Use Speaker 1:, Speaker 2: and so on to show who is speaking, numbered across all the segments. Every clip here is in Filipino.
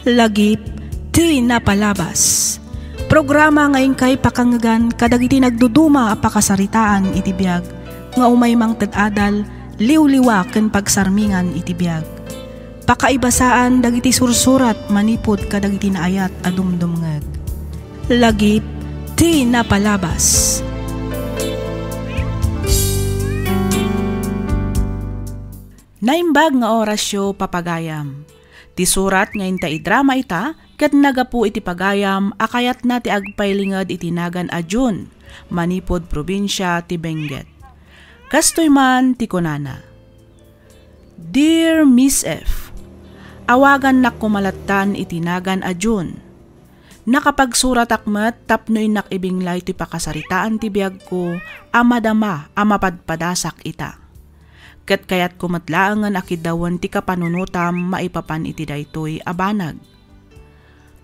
Speaker 1: Lagip, di napalabas. Programa ngayon kay pakangagan kadagiti nagduduma a pakasaritaan iti biyag, nga umay mang tad-adal, liw-liwa ken pagsarmingan iti biyag. Pakaibasaan dagiti sursurat manipod kadagiti naayat a dumdumngeg. Lagip, di napalabas. Naimbag nga orasyo papagayam. Ti surat ngayon ta idrama ita, ket nagapu iti pagayam, akayat na ti agpailingad iti nagan a June, manipod probinsya ti Benguet. Kastoy man ti kunana. Dear Miss F, awagan na kumalatan iti nagan a June. Nakapagsurat akmet tapnoy nakibinglay ti pakasaritaan ti biyag ko, amadama amapadpadasak ita. Ket kayat kumatlaangan akidawan ti kapanunutam maipapan iti daytoy abanag.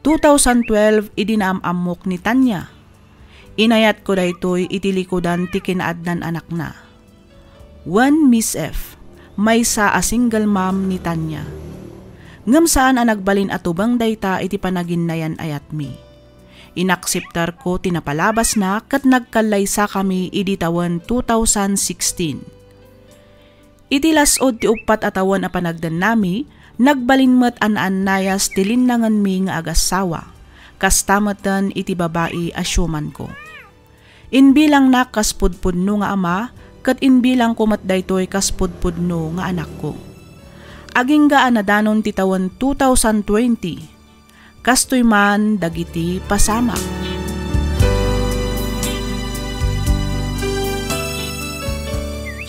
Speaker 1: 2012 idinaamamok ni Tanya. Inayat ko daytoy iti likodan ti kinaadnan anak na. One Miss F, may sa a single mom ni Tanya. Ngem saan ang nagbalin atubang dayta iti panaginnayan ayat mi. Inakseptar ko tinapalabas na ket nagkalaysa kami iditawan 2016. Iti lasod ti upat atawan a panagdan nami, nagbalinmet an nayas ti linnangan mi nga agasawa, kastamatan iti babae asyuman ko. Inbilang na kaspudpudno nga ama, kat inbilang kumat daytoy kaspudpudno nga anak ko. Aging gaan na danon ti tawen 2020, kastoy man dagiti pasama.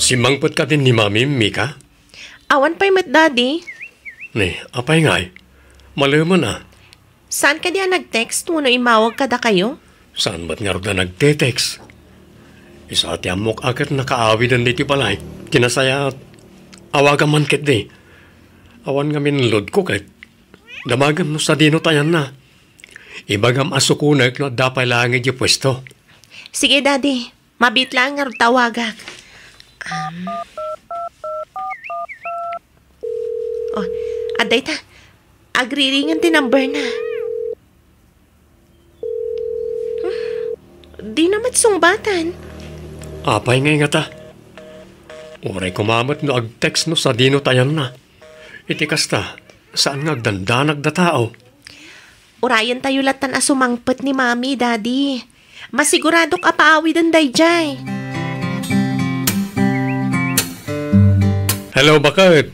Speaker 2: Simangpot ka din ni Mami, Mika?
Speaker 3: Awan pa'y met, Daddy.
Speaker 2: Ne, apay nga'y. Malaman na.
Speaker 3: Saan ka diya nag-text no imawag ka da kayo?
Speaker 2: Saan ba't nga rin nagte-text? Isa ati amok akit nakaawidan diti palay. Kinasaya awagan man kit di. Awan nga minlod ko kit. Damagam no sa dino tayan na. Ibagam asukunak no dapay langit yung pwesto.
Speaker 3: Sige, Daddy. Mabit lang nga tawagak. Aday ta. Agriringan ti number na. Di namat sungbatan.
Speaker 2: Apay ngay nga ta. Uray kumamat no ag-text no sa dino tayan na. Iti kasta, saan nga agdandanag da tao?
Speaker 3: Urayan tayo latan asumangpet ni Mami, Daddy. Masiguradok apaawi dan dayjay.
Speaker 2: Hello, bakit?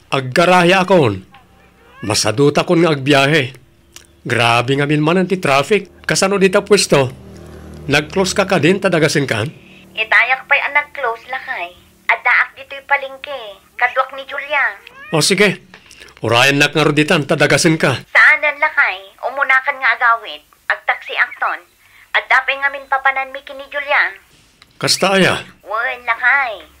Speaker 2: Aggaraya akon. Masaduta kon nga agbiyahe. Grabe nga minmanan ti traffic. Kasano dita pwesto? Nag-close ka din, tadagasin kan?
Speaker 4: Itayak pa'y ang nag-close lakay. Adaak dito'y palingke. Kadwak ni Julia.
Speaker 2: O sige. Urayan nak nga roditan, tadagasin ka.
Speaker 4: Saanan lakay? Umunakan nga agawid. Agtaksi akton. Adapay nga min papanan mi kini Julia.
Speaker 2: Kasta aya?
Speaker 4: Wen lakay.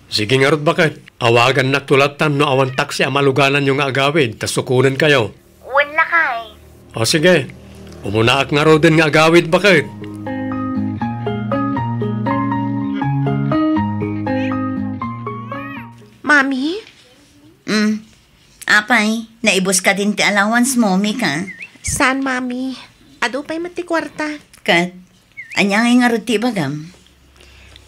Speaker 2: Sige nga rod bakit? Awagan na tulatan no awan taksi amaluganan yung agawid, tas sukunan kayo.
Speaker 4: Wen lakay.
Speaker 2: O sige, umunaak nga rodin nga agawid bakit?
Speaker 3: Mami?
Speaker 5: Apay, naibos ka din ti allowance mo, Mika.
Speaker 3: Saan, Mami? Ado pa'y mati kwarta.
Speaker 5: Kat, anyang nga roti bagam.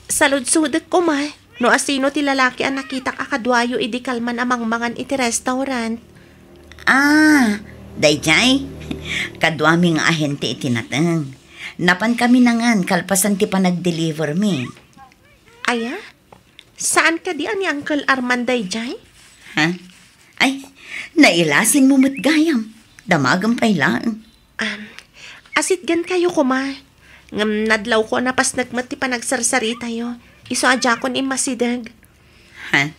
Speaker 3: Salud-sudak ko, ma. No asino ti lalaki ang nakita kakadwayo idi kalman amang mangan iti restaurant.
Speaker 5: Dayjay. Kadwami nga ahente iti natang. Napan kami nangan kalpasan ti panag-deliver mi.
Speaker 3: Aya? Saan ka di ani Uncle Armand dayjay?
Speaker 5: Ha? Ay, nailasing mo matgayam. Damagam pa'y lang.
Speaker 3: Asit gan kayo ko, ma. Ngam nadlaw ko napas nagmat ti panagsarsari tayo. Iso adya kon imasidag.
Speaker 5: Ha?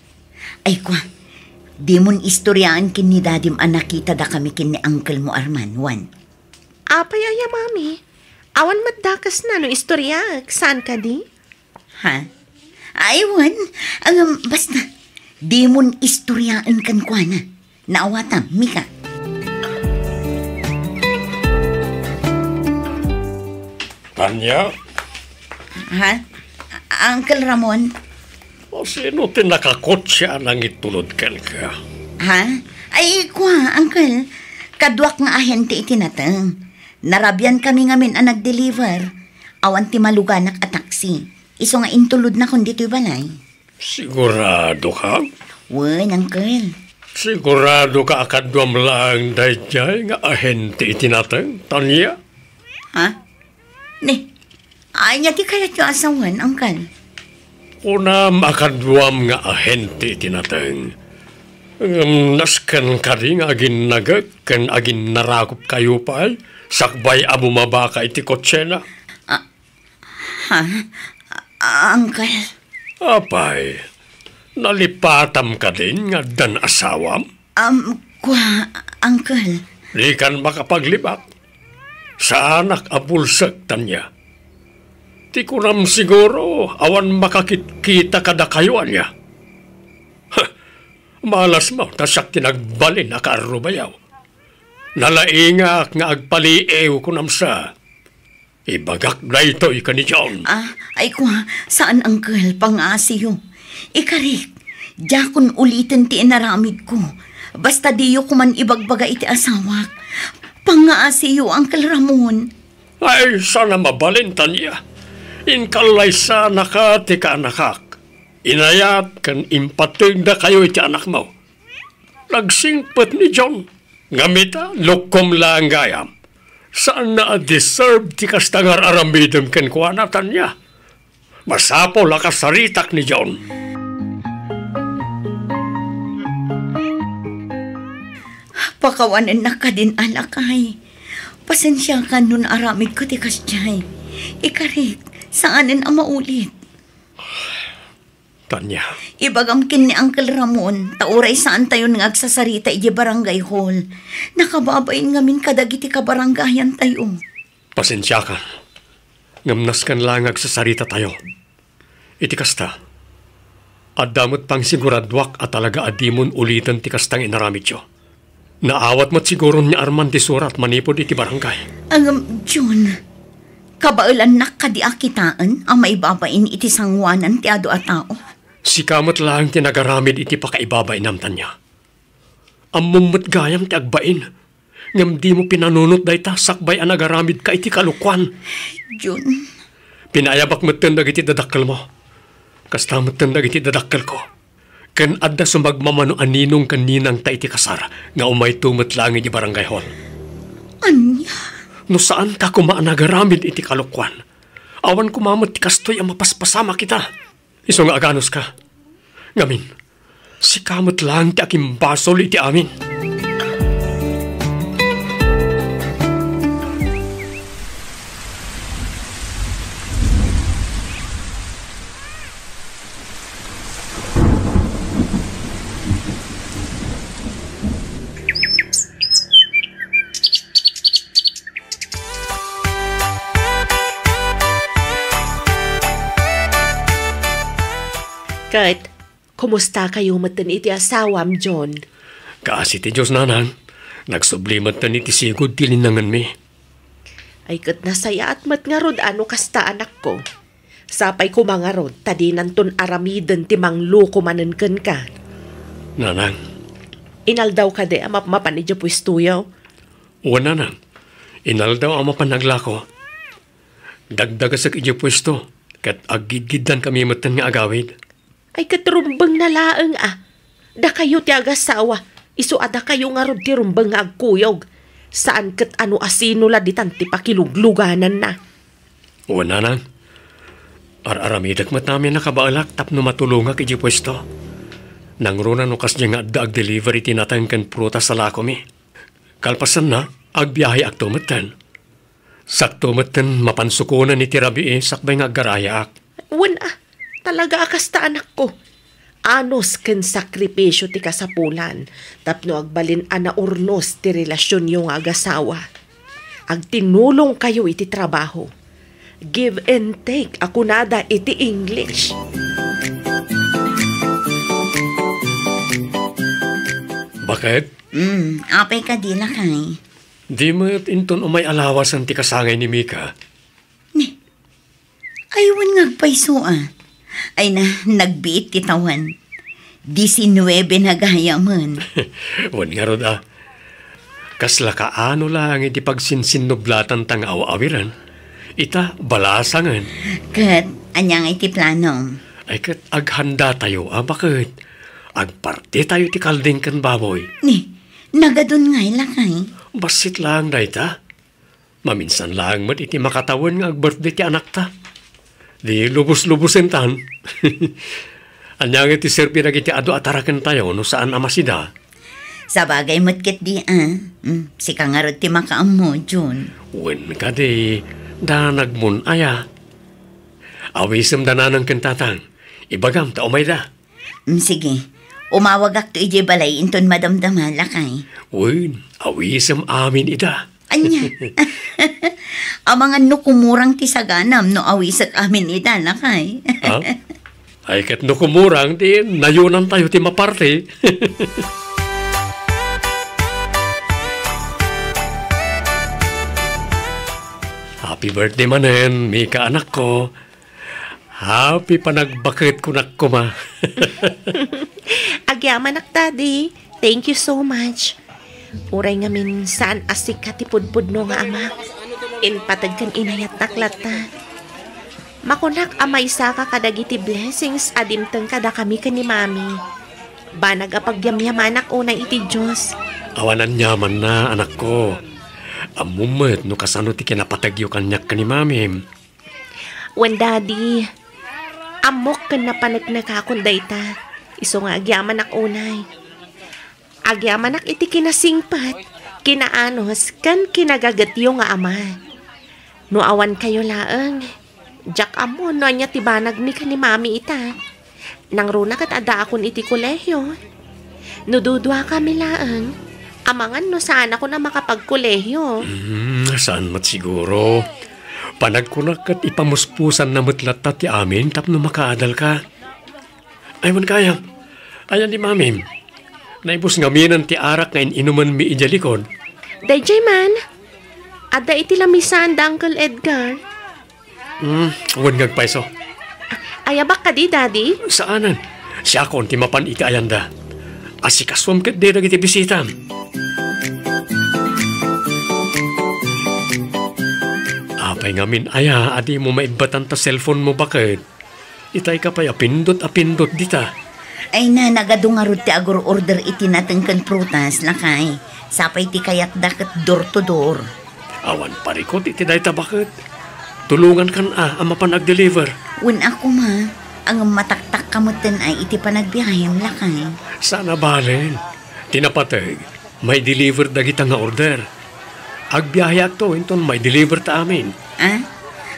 Speaker 5: Ay kwa, di mon istoryaan kin ni dadim anakita da kami kin ni Uncle mo Arman, Juan.
Speaker 3: Apay aya, Mami. Awan maddakas na no istorya. Saan ka di?
Speaker 5: Ha? Ay, Juan, basta, di mon istoryaan kan kwa na. Naawatam, Mika.
Speaker 2: Tanya?
Speaker 5: Ha? Uncle Ramon?
Speaker 2: O sino tinakakot siya nang itulod ka?
Speaker 5: Ha? Ay, kwa, Uncle. Kadwak nga ahente itinatang. Narabyan kami ngamin ang nag-deliver. Awan ti maluganak a taxi. Iso nga intulod na kung dito'y balay.
Speaker 2: Sigurado ka?
Speaker 5: Wen, Uncle.
Speaker 2: Sigurado ka akadwam lang dayjay nga ahente itinatang, Tanya?
Speaker 5: Ha? Ne, ay niya ti kayat yung asawan, Uncle.
Speaker 2: Una makadwam nga ahente itinatang. Naskan ka rin agin nagag, kan agin narakop kayo pa ay, sakbay amo mabaka iti kotsena.
Speaker 5: Ha? Uncle?
Speaker 2: Apay, nalipatam ka din nga dan asawam?
Speaker 5: Uncle.
Speaker 2: Di kan makapaglibak. Sa anak abulsak, Tanya. Ti kunam siguro, awan makakita kada kayo niya. Malas mo, tasak tinagbalin na karubayaw. Nalaingak nga agpaliew kunam sa. Ibagak na ito ikani John.
Speaker 5: Ay kwa, saan Uncle pang-asiyo? Ikarik, jakon ulitin ti inaramid ko. Basta diyo kuman ibagbaga iti asawak. Pang-asiyo, Uncle Ramon.
Speaker 2: Ay, sana mabalin, Tanya. Inkalay sana ka ti kaanakak. Inayat kan impating na kayo iti anak mo. Nagsingpet ni John. Ngamita, lukom lang gayam. Saan na deserve ti kastangar aramidem ken kuana, Tanya? Masapo lakas saritak ni John.
Speaker 5: Pakawanan na ka din, alakay. Pasensya ka nun aramid ko ti kasyay. Ikarik, saanin ang maulit?
Speaker 2: Tanya.
Speaker 5: Ibagamkin ni Uncle Ramon, tauray saan tayo ngagsasarita iti barangay hall. Nakababain ngamin kadagiti kabaranggayan tayo.
Speaker 2: Pasensya ka. Ngamnas kan lang agsasarita tayo. Iti kasta. Adamot pang siguradwak at talaga adimon ulitan ti kastang inaramid yo. Naawat mo't siguro ni Arman ti surat manipod iti barangay.
Speaker 5: John, kabailan na kadiakitaan ang maibabain iti sangwanan ti ado a tao.
Speaker 2: Si kamot lang tinagaramid iti pakaibabay namtan niya. Amumot gayam ti agbain. Ngam di mo pinanunot day ta sakbay ang nagaramid ka iti kalukwan.
Speaker 5: John.
Speaker 2: Pinayabak mo tindag iti dadakkel mo. Kasta mo tindag iti dadakkel ko. Ken adda sumagmamano aninong kaninang ta iti kasar nga umay tumot lang iti barangay hall.
Speaker 5: Anya?
Speaker 2: No saan ka kumaan nagaramid iti kalukwan? Awan kumamot ti kastoy ang mapaspasama kita. Iso nga aganos ka. Ngamin, si kamot lang ti akimbasol iti amin.
Speaker 3: Kurt, kumusta kayo matan iti asawam, John?
Speaker 2: Kaasi ti Diyos nanang, nagsublimat na iti sigod tilinangan mi.
Speaker 3: Ay kat nasaya at mat nga rod ano kasta anak ko. Sapay ko mga rod, tadi nanton aramiden ti mangluko manenken ka.
Speaker 2: Nanang.
Speaker 3: Inaldaw ka de mapan ni Diyo puistuyaw.
Speaker 2: O nanang, inaldaw ang mapanaglako. Dagdagasag iti pwesto, kat agidgidan kami matan nga agawid.
Speaker 3: Ay katrumbang nalaang Da kayo ti agasawa, iso ada kayo nga rod ti rumbang nga agkuyog. Saan kat ano asino la di tanti pakilugluganan na.
Speaker 2: O nanang, aramidak mat namin nakabaalak tapno matulungak iti pwesto. Nangruna no kas nga ag delivery tinatangkan prutas sa lako mi. Kalpasan na, agbiyahe ak tumatan. Sakto matan mapansukunan ni tirabi sakbay nga garaya ak.
Speaker 3: Talaga akasta anak ko. Anos ken sakripisyo ti kasapulan, tapno agbalin ana urnos ti relasyon yung agasawa. Agtinulong kayo iti trabaho. Give and take, ako nada iti English.
Speaker 2: Bakit?
Speaker 5: Apay ka di na kay.
Speaker 2: Di mo inton umay alawasan ti kasangay ni Mika.
Speaker 5: Aywan ngagpayso Ay na, nagbiit ti tawan. 19 na gayaman.
Speaker 2: Wan nga rod Kasla kaano lang iti pagsinsinublatan tang awawiran. Ita balasangan.
Speaker 5: Kat, anyang iti plano.
Speaker 2: Ay kat aghanda tayo, bakit? Agparte tayo ti kalding kan baboy.
Speaker 5: Ni, nagadun ngay lakay.
Speaker 2: Basit lang na ita. Maminsan lang mat iti makatawan nga ag-birthday ti anak ta. Di lubos-lubosin tan. Anyang iti serpi na iti ado atarakan tayo no saan amasida.
Speaker 5: Sa bagay matkit di si kangarot ti makaam mo, Jun.
Speaker 2: Wen ka di, danagmun aya. Awisem dananang kentatang. Ibagam ta umay da.
Speaker 5: Sige, umawag ak to ije balay inton madamdama lakay.
Speaker 2: Wen, awisem amin ida.
Speaker 5: Anya. Amangan no kumurang ti saganam no awisak amin ida lakay.
Speaker 2: Ha? Ay kat no kumurang di nayunan tayo ti maparte. Happy birthday manen, Mika anak ko. Happy panagbakit kunak ko ma.
Speaker 3: Agyaman ak, Daddy. Thank you so much. Uray ngamin saan asik ka ti pudpud no nga ama. Inpatag kan inayat naklata. Makunak amay sa ka kadagiti blessings adimteng kada kami kan ni Mami. Banag apagyamyaman ak unay iti Diyos.
Speaker 2: Awanan nyaman na anak ko. Amumet no kasano ti kinapatagyo kanyak ka ni Mami.
Speaker 3: Wen, Daddy. Amok kan napanagnakakon dayta. Iso nga agyaman ak unay. Agyaman ak iti kinasingpat. Kinaanos kan kinagagatyo nga ama. No awan kayo laeng. Jak amo no anya tibanag mi ka ni Mami ita. Nang runa kat ada akon iti kolehyo. No dudwa kami laeng. Amangan no saan ako na makapagkolehyo.
Speaker 2: Saan mat siguro? Panagkunak at ipamuspusan na mutlata ti amin tapno makaadal ka. Ayman kaya. Ayan di Mami. Naibus nga minan ti arak nga inuman mi ijalikod.
Speaker 3: Dayjay man. Ada iti lamisan da Uncle Edgar.
Speaker 2: Huwag ngagpaiso.
Speaker 3: Ayabak ka di, Daddy?
Speaker 2: Saanan? Siya kon ti mapan iti ayanda. Asikaswam kat di iti bisita. Apay ngamin aya, adi mo maigbatan ta cellphone mo bakit? Itay ka pa'y apindot dita.
Speaker 5: Ay na, nagadungarod ti agor order iti natengkan prutas lakay. Sapay ti kayak daket door to door.
Speaker 2: Awan parikot iti day ta bakit? Tulungan kan ang mapanag-deliver.
Speaker 5: Wen ako ma, ang mataktak kamutin ay iti panagbiyahem lakay.
Speaker 2: Sana balen. Tinapatag, may deliver dagita nga order. Agbiyahe to, inton may deliver ta amin.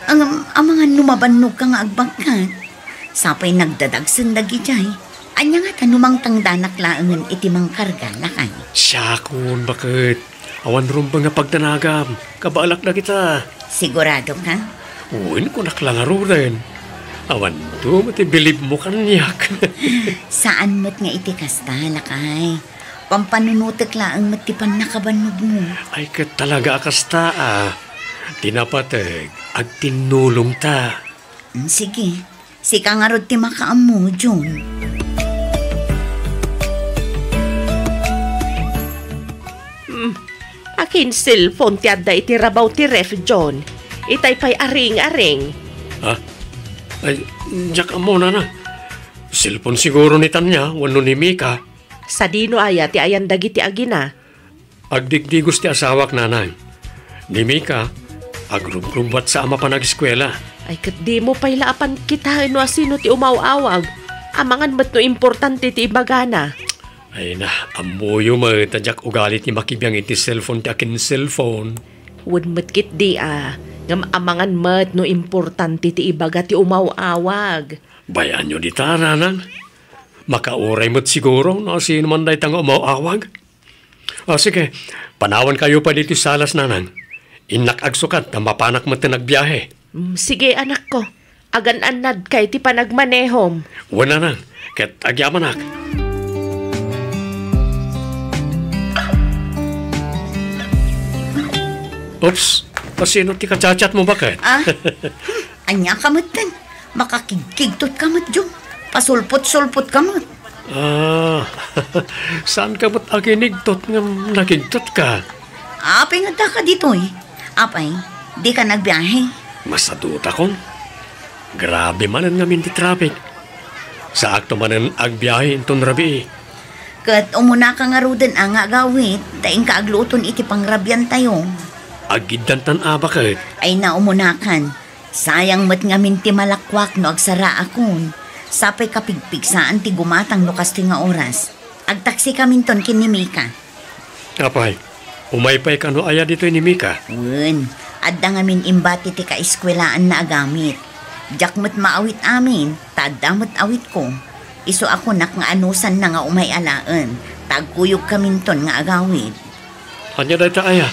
Speaker 5: Ang mga numabanog ka nga agbangkat. Sapay nagdadagsan dagi jay. Anya nga tanumang tangdanak laangan iti mang karga lakay.
Speaker 2: Siya kun, bakit? Awan rumba nga pagdanagam. Kabaalak na kita.
Speaker 5: Sigurado ka?
Speaker 2: Uwin ko naklangaro rin. Awan to, matibilib mo kanyak.
Speaker 5: Saan mo't nga iti kasta lakay? Pampanunutek laang matipan nakabanog mo.
Speaker 2: Ay kat talaga akasta Tinapatag, ag tinulong ta.
Speaker 5: Sige, si kangarod ti makaam mo, Jun.
Speaker 3: Akin cellphone ti adda iti rabaw ti ref, John. Itay pa'y aring-aring.
Speaker 2: Ha? Ay, jak mo na. Cellphone siguro ni Tanya, wano ni Mika.
Speaker 3: Sa dino aya ti ayan dagiti agina.
Speaker 2: Agdigdigos ti asawak nanay. Ni Mika, agrumbat sa ama pa nag-eskwela.
Speaker 3: Ay kat di mo pa'y laapan kita no asino ti umawawag. Amangan ba't no importante ti ibagana.
Speaker 2: Ay na, amuyo mo, tadyak ugali ti makibiyang iti cellphone ti akin cellphone.
Speaker 3: Wad matkit di ngam amangan mat no importante ti ibaga ti umawawag.
Speaker 2: Bayan nyo di taranang. Makauray mo't siguro no sino man day tang umawawag. Sige, panawan kayo pa dito salas nanang. Inak-agsukat na mapanak mo tinagbiyahe.
Speaker 3: Sige anak ko, agan-anad kay ti panagmanehom.
Speaker 2: Wala nang, ket agyamanak. Oops, pasino ti kachat mo bakit?
Speaker 5: Anya kamot kan, makakigkigtot kamot, Jun. Pasulpot-sulpot kamot.
Speaker 2: Saan ka ba't aginigtot nga nakigtot ka?
Speaker 5: Apay nga ka dito eh. Apay, di ka nagbiyahe.
Speaker 2: Masaduta kon. Grabe manan ngamin di traffic. Sa akto manan agbiyahe inton rabi.
Speaker 5: Kat umuna ka nga rudan ang agawit, daing kaagluton iti pangrabyan tayo.
Speaker 2: Agidan tan aba kat.
Speaker 5: Ay naumunakan. Sayang mat nga minti malakwak no agsara akon. Sapay kapigpig saan ti gumatang lukas ti nga oras. Agtaksi ka minton kin ni Mika.
Speaker 2: Apay, umaypay ka no aya dito ni Mika.
Speaker 5: Wen, adda nga min imbati ti kaeskwelaan na agamit. Diyak mo't maawit amin, tadamot awit ko. Iso ako nak nga anusan na nga umay alaan. Tagkuyog ka minton nga agawit.
Speaker 2: Anya dahi ta aya.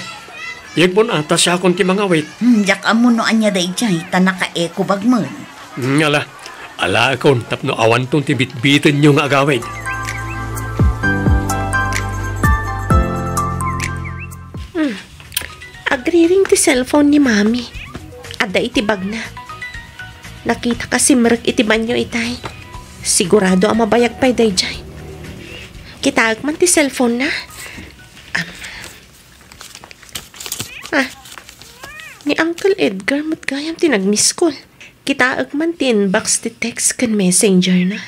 Speaker 2: Yagbon ata siya akong ti mga wait.
Speaker 5: Diyak amuno anya dahi jay, tanaka eko bagmon.
Speaker 2: Ngala. Ala akon, tapno awan tong tibit-bitin nyo nga agawid.
Speaker 3: Agriring ti cellphone ni Mami. Ada itibag na. Nakita kasi merak itiban nyo itay. Sigurado ang mabayag pa'y dayjay. Kitaag man ti cellphone na. Ni Uncle Edgar matgayam ti nag-miss call. Kitaag man ti inbox ti text kan messenger na.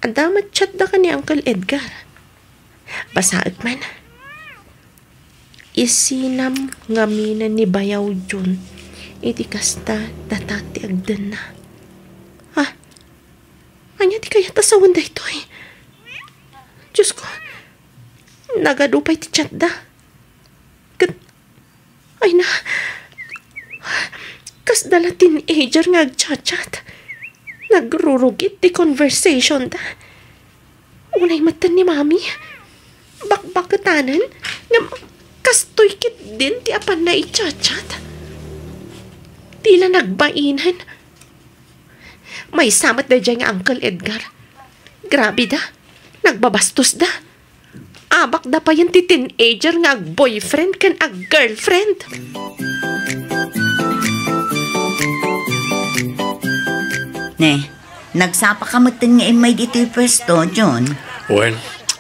Speaker 3: Adamat chat da ka ni Uncle Edgar. Basaag man. Isinam ngaminan ni Bayaw Jun. Iti kasta datati agdan na. Anya ti kaya tasawan da ito eh. Diyos ko. Nagadupay ti chat da. Ay na. Kas dala teenager nga agchat-chat. Nagrurugit ti conversation da. Unay matan ni Mami. Bakbakatanan. Nga kastoy kit din ti apan na i-chat-chat. Tila nagbainan. May samat da dyan nga Uncle Edgar. Grabe da. Nagbabastos da. Abak da pa yan ti teenager nga ag-boyfriend kan ag-girlfriend.
Speaker 5: Ne, nagsapa ka matan nga imay dito yung pwesto, John.
Speaker 2: Wen,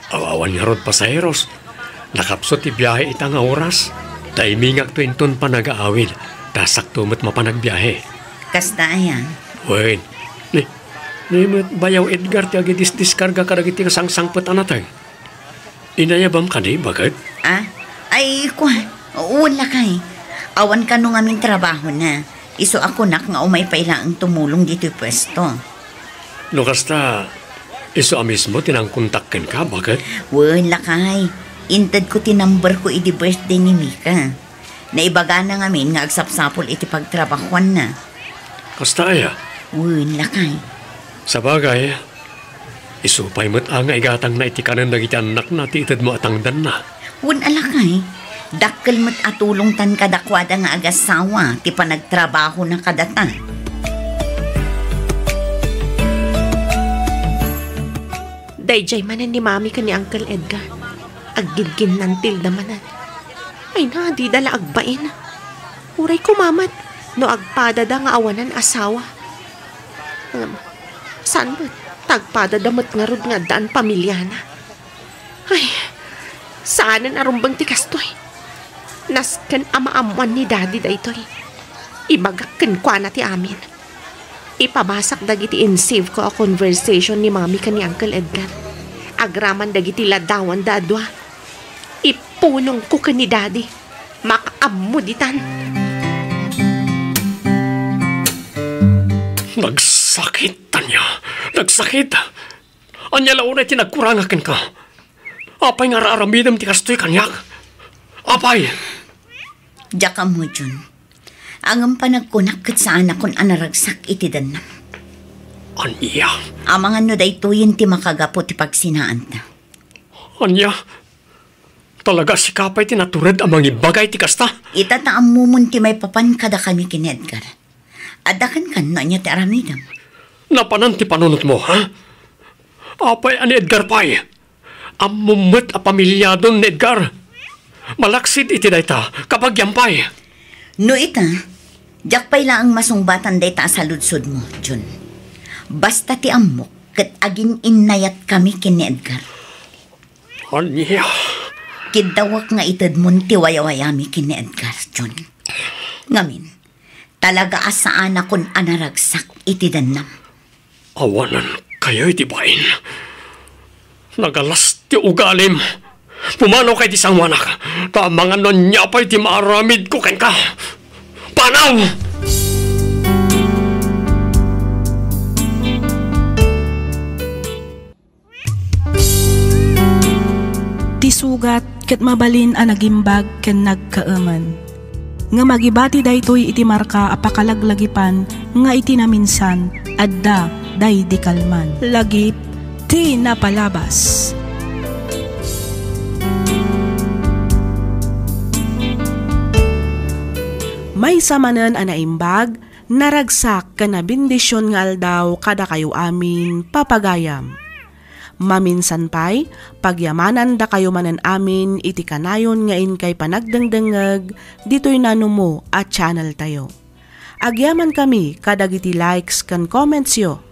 Speaker 2: awawan nga rod pasaheros. Nakapsot ti biyahe ita nga oras. Taimingak to inton pa nag-aawid. Tasak tumot mapanagbiyahe.
Speaker 5: Kasta ayan.
Speaker 2: Wen, ni Bayaw Edgar ti agidis-diskarga karagiti kasangsangpot anatay. Inayabam ka di, bakit?
Speaker 5: Ay, wala kay. Awan ka nung aming trabaho na. Iso ako nak nga umay pailaang tumulong dito yung pwesto.
Speaker 2: Kasta, iso mismo tinangkontakken ka, bakit?
Speaker 5: Wala kay. Intad ko tinumber ko iti birthday ni Mika. Naibaga na ngamin nga agsapsapol iti pagtrabahuan na.
Speaker 2: Kasta aya?
Speaker 5: Wala kay.
Speaker 2: Sa bagay, isupay mo't nga igatang na itikanan na iti anak na tiitad mo atangdan na.
Speaker 5: Wala kay. Dakkel mo't atulong tan kadakwada nga agasawa ti panagtrabaho na kadata.
Speaker 3: Dayjay manan ni Mami ka ni Uncle Edgar. Aggilgin ng tilda manan. Ay na, di dala agbain. Uray kumamat, no agpadada nga awanan asawa. Saan ba? Tagpadadamot nga rod nga daan pamilya na. Ay, saanan arumbang tikastoy. Naskan ama-amuan ni Daddy da ito'y. Ibagakkan kwa na ti amin. Ipabasak dagiti in-save ko a conversation ni Mami ka ni Uncle Edgar. Agraman dagiti ladawan dadwa. Ipunong ko ka ni Daddy. Makaamuditan.
Speaker 2: Nagsakit, Tanya. Nagsakit. Anya launay tinagkurangakin ka. Apay nga raaramidam ti kastoy kanyak. Apay!
Speaker 5: Diyak mo, Jun. Ang panagkunak kat sa anak kon anaragsak iti danam.
Speaker 2: Anya?
Speaker 5: Amang ano da ito yun ti makagapo ti pagsinaan ta.
Speaker 2: Anya? Talaga si Kapay tinatured amang ibagay ti kasta?
Speaker 5: Itataam mo ti may papan kada kami kin Edgar. Adakan kan na niya ti aramidam.
Speaker 2: Napanan ti panunot mo, ha? Apay ani Edgar pay. Amumot a pamilyadon ni Edgar. Malaksid iti dayta kapag yampay.
Speaker 5: No ita, diyak pay lang ang masungbatan dayta sa ludsod mo, Jun. Basta ti amok kat agin inayat kami kin Edgar.
Speaker 2: Anya.
Speaker 5: Kidawak nga itad mon ti wayawayami kini Edgar Jun. Ngamin, talaga asaan akon anaragsak iti danam.
Speaker 2: Awanan kayo iti bain. Nagalas ti ugalim. Pumanaw kay ti sangwanak. Tamangan nun niya pa iti maaramid ko ken ka. Panaw!
Speaker 1: Ti sugat ket mabalin a nagimbag ken nagkaaman. Nga magibati daytoy iti marka apakalaglagipan nga iti naminsan adda day di kalman. Lagip ti napalabas. May samanen a naimbag, naragsak ken nabindisyon nga aldaw kada kayo amin papagayam. Maminsan pa'y, pagyamanan da kayo manan amin, iti kanayon nga in kay panagdengdengeg, dito'y nanumo at channel tayo. Agyaman kami, kadagiti likes kan comments yo.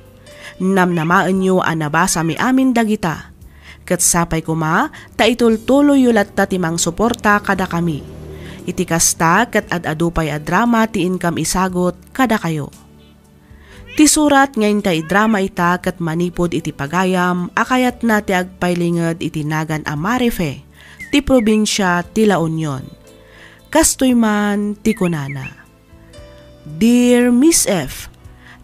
Speaker 1: Namnamaan nyo anabasa mi amin dagita. Kat sapay kuma, ta itultuloy yulat ta timang suporta kada kami. Iti kasta kat ad-adupay a drama ti income isagot kada kayo. Ti surat ngayon ta drama ita kat manipod iti pagayam akayat na ti agpailinged iti nagan a Marife, ti probinsya ti La Union. Kastoy man ti kunana. Dear Miss F,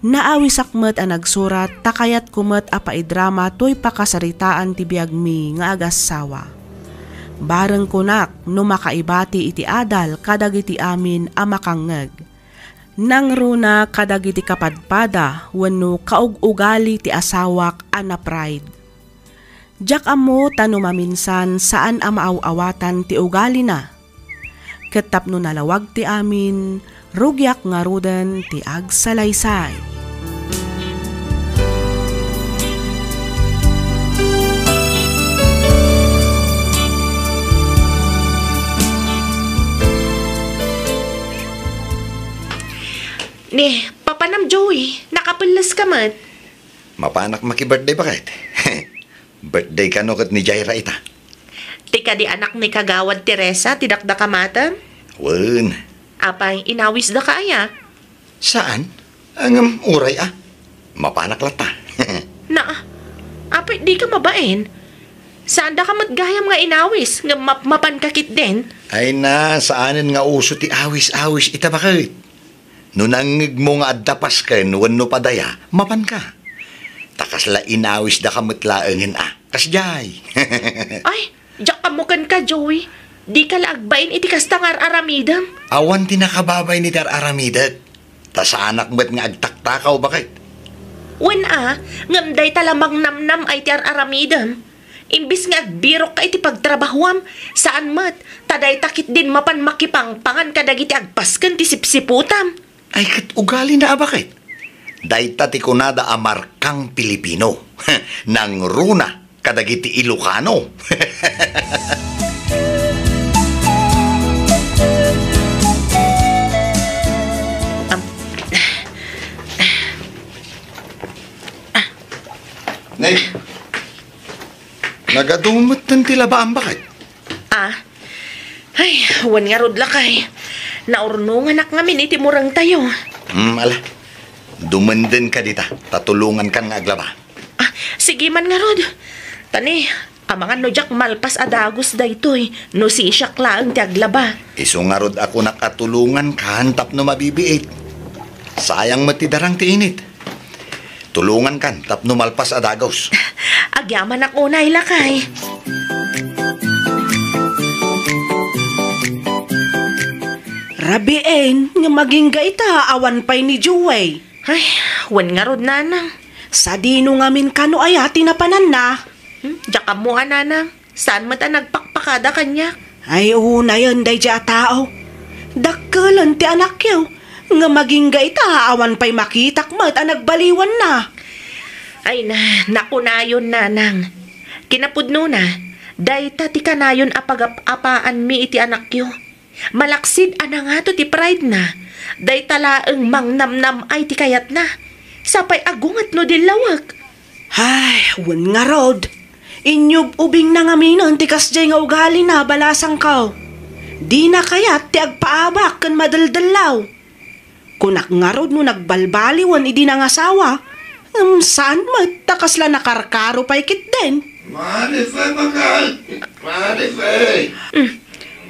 Speaker 1: naawisakmet a nagsurat takayat kumet a paidrama toy pakasaritaan ti biagmi nga agassawa. Bareng kunak no makaibati iti adal kadagiti amin a makangeg. Nang runa kadagiti kapadpada wenno kaug-ugali ti asawak ana pride. Jak amo tano maminsan saan a maaw-awatan ti ugali na. Ket tapno nalawag ti amin, rugyak nga ruden ti agsalaysay.
Speaker 3: Ni, papanam Joey, nakapulas ka man.
Speaker 6: Mapanak maki-birthday ba kahit? Birthday ka no kat ni Jaira ita.
Speaker 3: Tika di anak ni Kagawad Teresa, tidakda ka matan?
Speaker 6: Wen.
Speaker 3: Apay, inawis da kaya.
Speaker 6: Saan? Ang uray Mapanak lang ta.
Speaker 3: Na, apay di ka mabain. Saan da ka matgayam nga inawis, nga mapankakit din?
Speaker 6: Ay na, saanin nga uso ti awis-awis ita ba kahit? No nangig mo nga addapas ka, no padaya, mapan ka. Takas la inawis da kamatlaangin kasjay.
Speaker 3: Ay, jak kamukan ka, Joey. Di ka laagbain iti kastangar aramidam.
Speaker 6: Awan tinakababay ni Tar Aramidat. Ta sa anak mo't nga agtaktakaw bakit?
Speaker 3: Wen ngamday talamang namnam ay ti aramidam. Imbis nga agbirok ka iti pagtrabahuam, saan mat, taday takit din mapan makipangpangan kadagiti agpasken ti sipsiputam.
Speaker 6: Ay kat ugali na bakit? Dayta ti kunada amarkang Pilipino. Nang runa kadagiti Ilocano. Nay, nagadumot ng tila ba ang bakit?
Speaker 3: Ay, wan nga rod lakay. Naurnungan anak ngamin iti murang tayo.
Speaker 6: Ala, dumenden ka dita. Tatulungan ka nga aglaba.
Speaker 3: Sige man nga rod. Tani, amangan no jak malpas adagos daytoy. No si siyak laang ti aglaba.
Speaker 6: Iso nga rod ako nakatulungan ka hantap no mabibiit. Sayang matidarang ti init. Tulungan kan tapno malpas adagos.
Speaker 3: Agyaman ako na ilakay.
Speaker 1: Rabien, nga maging gaita, awan pa'y ni Joey.
Speaker 3: Ay, wan nga rod nanang.
Speaker 1: Sa dino ngamin kano ay tinapanan na.
Speaker 3: Diyaka mo nanang. Saan mo ta nagpakpakada kanya?
Speaker 1: Ay, una yun, day dya tao. Dakkalan ti anak yaw. Nga maging gaita, awan pa'y makitak mat, nagbaliwan na.
Speaker 3: Ay nakunayon nanang. Kinapudno na, dayta ti kanayon apagapapaan mi iti anak yo. Malaksid ana nga to ti pride na. Day talaeng mangnamnam ay ti kayat na. Sapay agungat no dilawag.
Speaker 1: Ay, wan nga rod.
Speaker 3: Inyub ubing na nga minon ti kasjay nga ugali na balasang kao. Di na kayat ti agpaabak kan madaldalaw. Kunak nga rod no nagbalbaliwan idi na nga asawa. Saan magtakas la nakarkaro pa'y kit din?
Speaker 6: Marife, magal! Marife!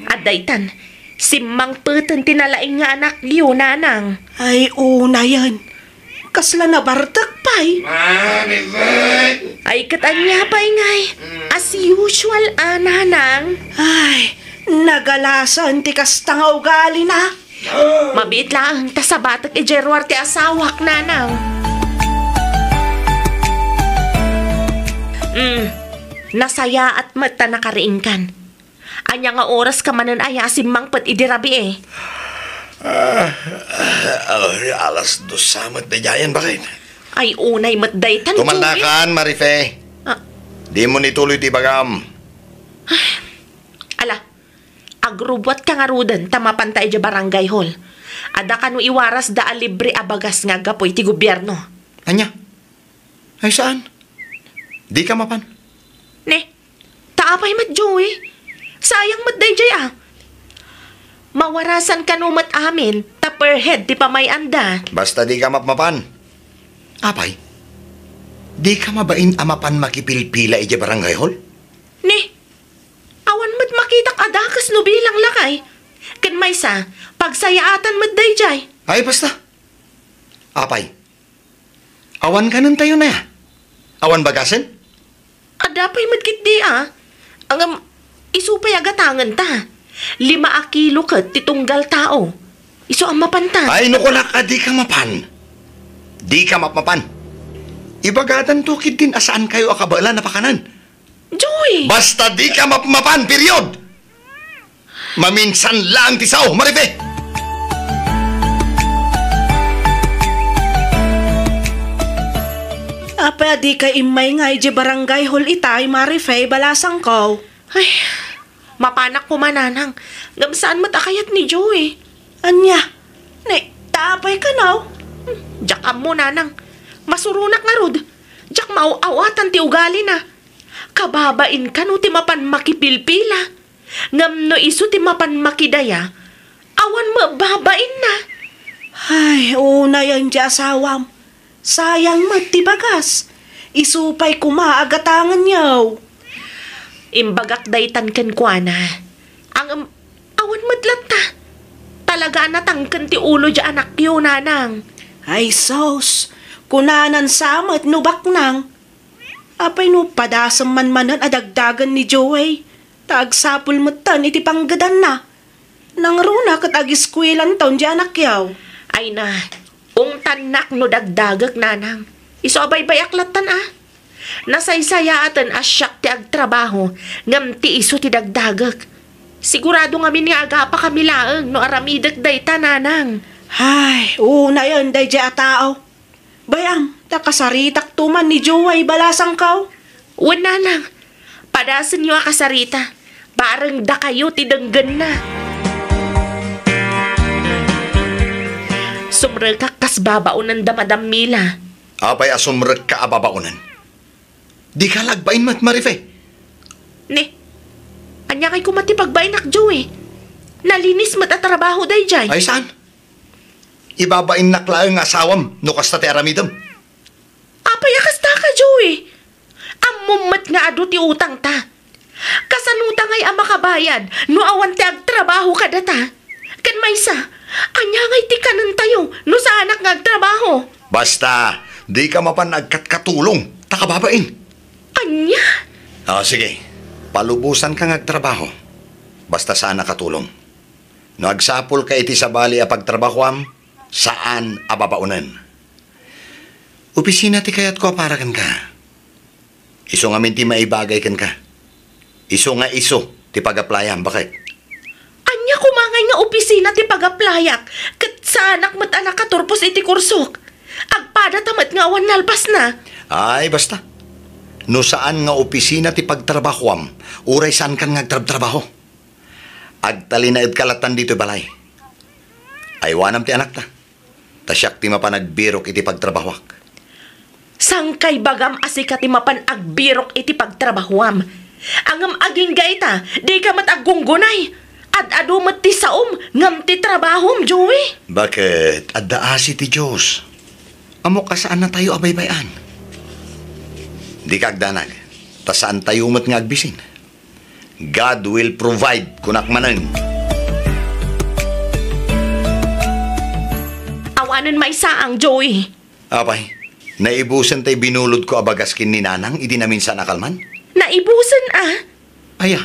Speaker 3: Adaytan, si Mang Putin tinalaing nga anak yun, nanang. Ay, una yan. Kasla na bartak pa'y.
Speaker 6: Marife!
Speaker 3: Ay, katanya pa'y ngay. As usual, nanang. Ay, nagalasan ti kasta nga ugali na. Mabit lang, ta sa batak ijerwar ti asawak, nanang. Nasaya at mata nakariingkan. Anya nga oras ka manan aya si Mangpat idirabi eh.
Speaker 6: Alas 2 samat na jayan bakit?
Speaker 3: Ay unay matdaytan.
Speaker 6: Tumandakan, Marife. Di mo nituloy ti bagam.
Speaker 3: Ala, agrubot ka nga rudan tamapantay di barangay hall. Ada ka no iwaras da libre abagas nga gapoy ti gobyerno.
Speaker 6: Anya? Ay saan? Di ka mapan?
Speaker 3: Ne, taapay mat Joey. Sayang mat dayjay ah. Mawarasan ka no mat amin, ta per head ti pamay anda.
Speaker 6: Basta di ka mapan. Apay, di ka mabain amapan makipilpila ije barangay hall?
Speaker 3: Ne, awan mat makitak adakas no bilang lakay. Kan may sa, pagsayaatan mat dayjay.
Speaker 6: Ay basta. Apay, awan ka nun tayo na ya. Awan bagasin?
Speaker 3: Adapay madkit di ah. Ang isupay agatangan ta. 5 kilo kat titunggal tao. Iso ang mapanta.
Speaker 6: Ay nukulak di ka mapan. Di ka mapapan. Ibagatan to kid din asaan kayo akabala na pakanan.
Speaker 3: Joy!
Speaker 6: Basta di ka mapan, period! Maminsan lang tisaw, Marife!
Speaker 3: Apa di ka imay nga ije barangay hall itay, Marife, balasang ko. Ay, mapanak ko mananang. Gamsaan matakayat ni Joey. Anya, ne, tapay ka now. Jakam mo nanang. Masurunak nga rod. Jak mauawatan ti ugali na. Kababain ka no ti mapan makipilpila. Ngam no iso ti mapan makidaya. Awan mababain na. Ay, una yan di asawam. Sayang magtibagas. Isupay kumaagatangan yaw. Imbagak daytan ken kuana. Ang awan madlata. Talaga natangken ti ulo di anak yun, nanang. Ay sos, kunanan samat no baknang. Apay no padasam man adagdagan ni Joey. Tagsapul matan iti panggadan na. Nang runa kat agiskwilan taon di anak yaw. Ay na, tanak no dagdagak nanang. Iso abay bayaklatan ah. Nasaysayaatan asyak ti agtrabaho ngam ti iso ti dagdagak. Sigurado ngamin nga aga pa kami laeng no aramidak day tananang. Ay, una yan day di atao. Bayam, takasaritak tuman ni Joey balasang kaw. Una lang, padasan nyo akasarita. Parang da kayo ti danggan na. Sumrekak kas babaunan damadamila.
Speaker 6: Apay asumrek ka ababaunan. Di ka lagbain mat, Marife.
Speaker 3: Ne, anya kay kumatipagbain ak Joey. Nalinis mat at trabaho day jay.
Speaker 6: Ay saan? Ibabain naklaang asawam no kasta ti aramidam.
Speaker 3: Apay akasta ka Joey. Amumat nga ado ti utang ta. Kasanuta ngay ang makabayad no awan ti agtrabaho ka data. Kan may sa, anya ngay ti kanan tayo no sa anak nga agtrabaho.
Speaker 6: Basta, di ka mapan agkatkatulong. Takababain.
Speaker 3: Anya?
Speaker 6: Sige. Palubusan ka ngagtrabaho. Basta saan nakatulong. No agsapol ka iti sa bali a pagtrabahoam, saan ababaunan. Opisina ti kayat ko para kan ka. Iso nga minti maibagay kan ka. Iso nga iso ti pag-applyan. Bakit?
Speaker 3: Anya kumangay nga opisina ti pag-applyak. Kat sa anak mat anak katurpos iti kursok. Agpada tamat nga awan nalpas na.
Speaker 6: Ay, basta. No saan nga opisina ti pagtrabahoam, uray saan kan ngagtrabaho. Agtalinaid kalatan dito balay. Ay wanam ti anak ta. Tasyak ti mapanagberok iti pagtrabahwak.
Speaker 3: Sangkay bagam asikati mapan agbirok iti pagtrabahuam. Angam aging gaita, di ka matagunggunay. At adumat ti saom, ngam ti trabahom, Joey.
Speaker 6: Bakit? Addaasi ti Diyos. Amo ka saan na tayo abaybayan? Di kagdanag. Ta saan tayo umat nga agbisin? God will provide kunak manan.
Speaker 3: Awanan may saang, Joey.
Speaker 6: Apay, naibusan tay binulod ko abagaskin ni Nanang, idi namin sa nakalman?
Speaker 3: Naibusan
Speaker 6: Ay,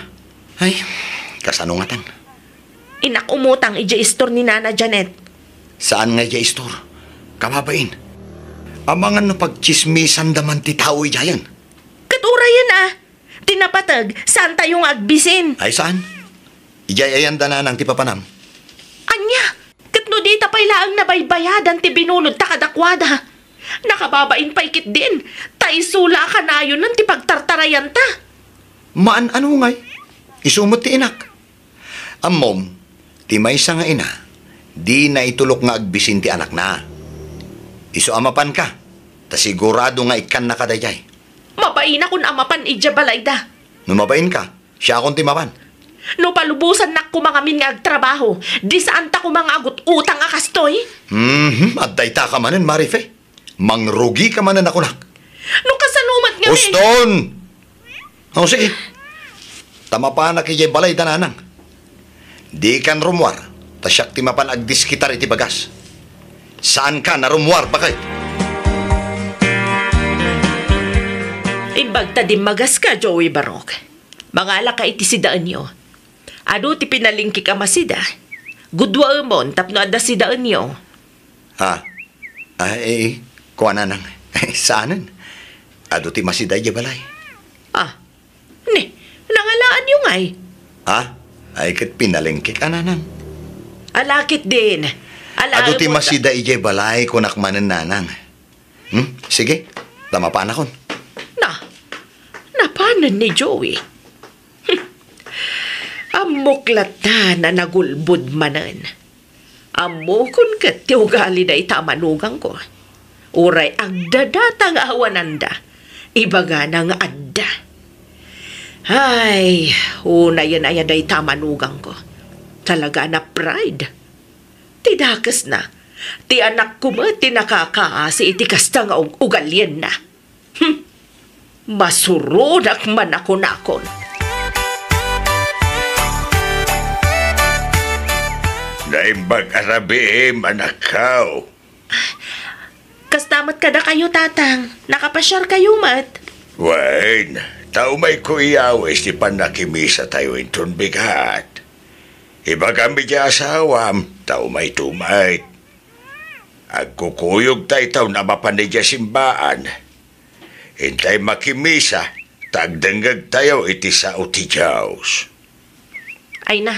Speaker 6: kasanungatan.
Speaker 3: Inak umutang ija istor ni Nana Janet.
Speaker 6: Saan nga iya istor? Kababain. Amangan no pagchismisan daman ti tao ijayan.
Speaker 3: Katurayan Tinapatag, saan tayong agbisin?
Speaker 6: Ay saan? Ijayayan da Nanang ti papanam.
Speaker 3: Anya, katno di tapay laang nabaybayadan ti binulod ta kadakwada. Nakababain pa ikit din. Taisula ka na yun ng ti pagtartarayan ta.
Speaker 6: Maan ano ngay? Isumot ti inak. Amom, ti maysa nga ina, di na itulok nga agbisin ti anak na. Isu amapan ka, ta sigurado nga ikan na kadayay.
Speaker 3: Mabain akong amapan ija balayda.
Speaker 6: Numabain ka, siya akong timapan.
Speaker 3: No palubusan na kumangamin nga agtrabaho, di saan ta kumangagot utang akastoy?
Speaker 6: At dayta ka manen, Marife. Mangrugi ka manen ako nak.
Speaker 3: No kasanumat nga
Speaker 6: Uston! O sige. Tama pa na kaya balay dananang. Di kan rumwar, ta siyak timapan agdiskitar iti bagas. Saan ka na rumwar bakit?
Speaker 3: Ibagta di magas ka, Joey Barok. Mangala ka iti sidaan nyo. Ado ti pinalingki ka masida. Gudwa umon, tapno ada sidaan nyo.
Speaker 6: Ha? Ay, kuha na nang. Saanan? Ado ti masiday di balay.
Speaker 3: Nangalaan nyo ngay.
Speaker 6: Ay kat pinalingkik ananang.
Speaker 3: Alakit din.
Speaker 6: Ado ti masiday di balay kunak manen nanang. Sige, tama pa na kon.
Speaker 3: Napanan ni Joey. Amuklat na nagulbud manan. Amukon kat ti ugali da itamanugang ko. Uray agdadatang awananda. Ibaga ng adda. Ay, una yan ay da itamanugang ko. Talaga na pride. Tidakas na. Ti anak ko mo ti nakakaasi iti kasta nga ugalyen na. Masurudak man ako nakon.
Speaker 7: Naimbag arabim, anak kao.
Speaker 3: Kastamat kada kayo, tatang. Nakapasyar kayo, mat.
Speaker 7: Wain, tao may kuyawis di pa nakimisa tayo inton bigat. Iba kami di asawam, tao may tumay. Agkukuyog tayo tao na mapanidya simbaan. Hintay makimisa, tagdanggag tayo iti sa uti Diyos.
Speaker 3: Ay na,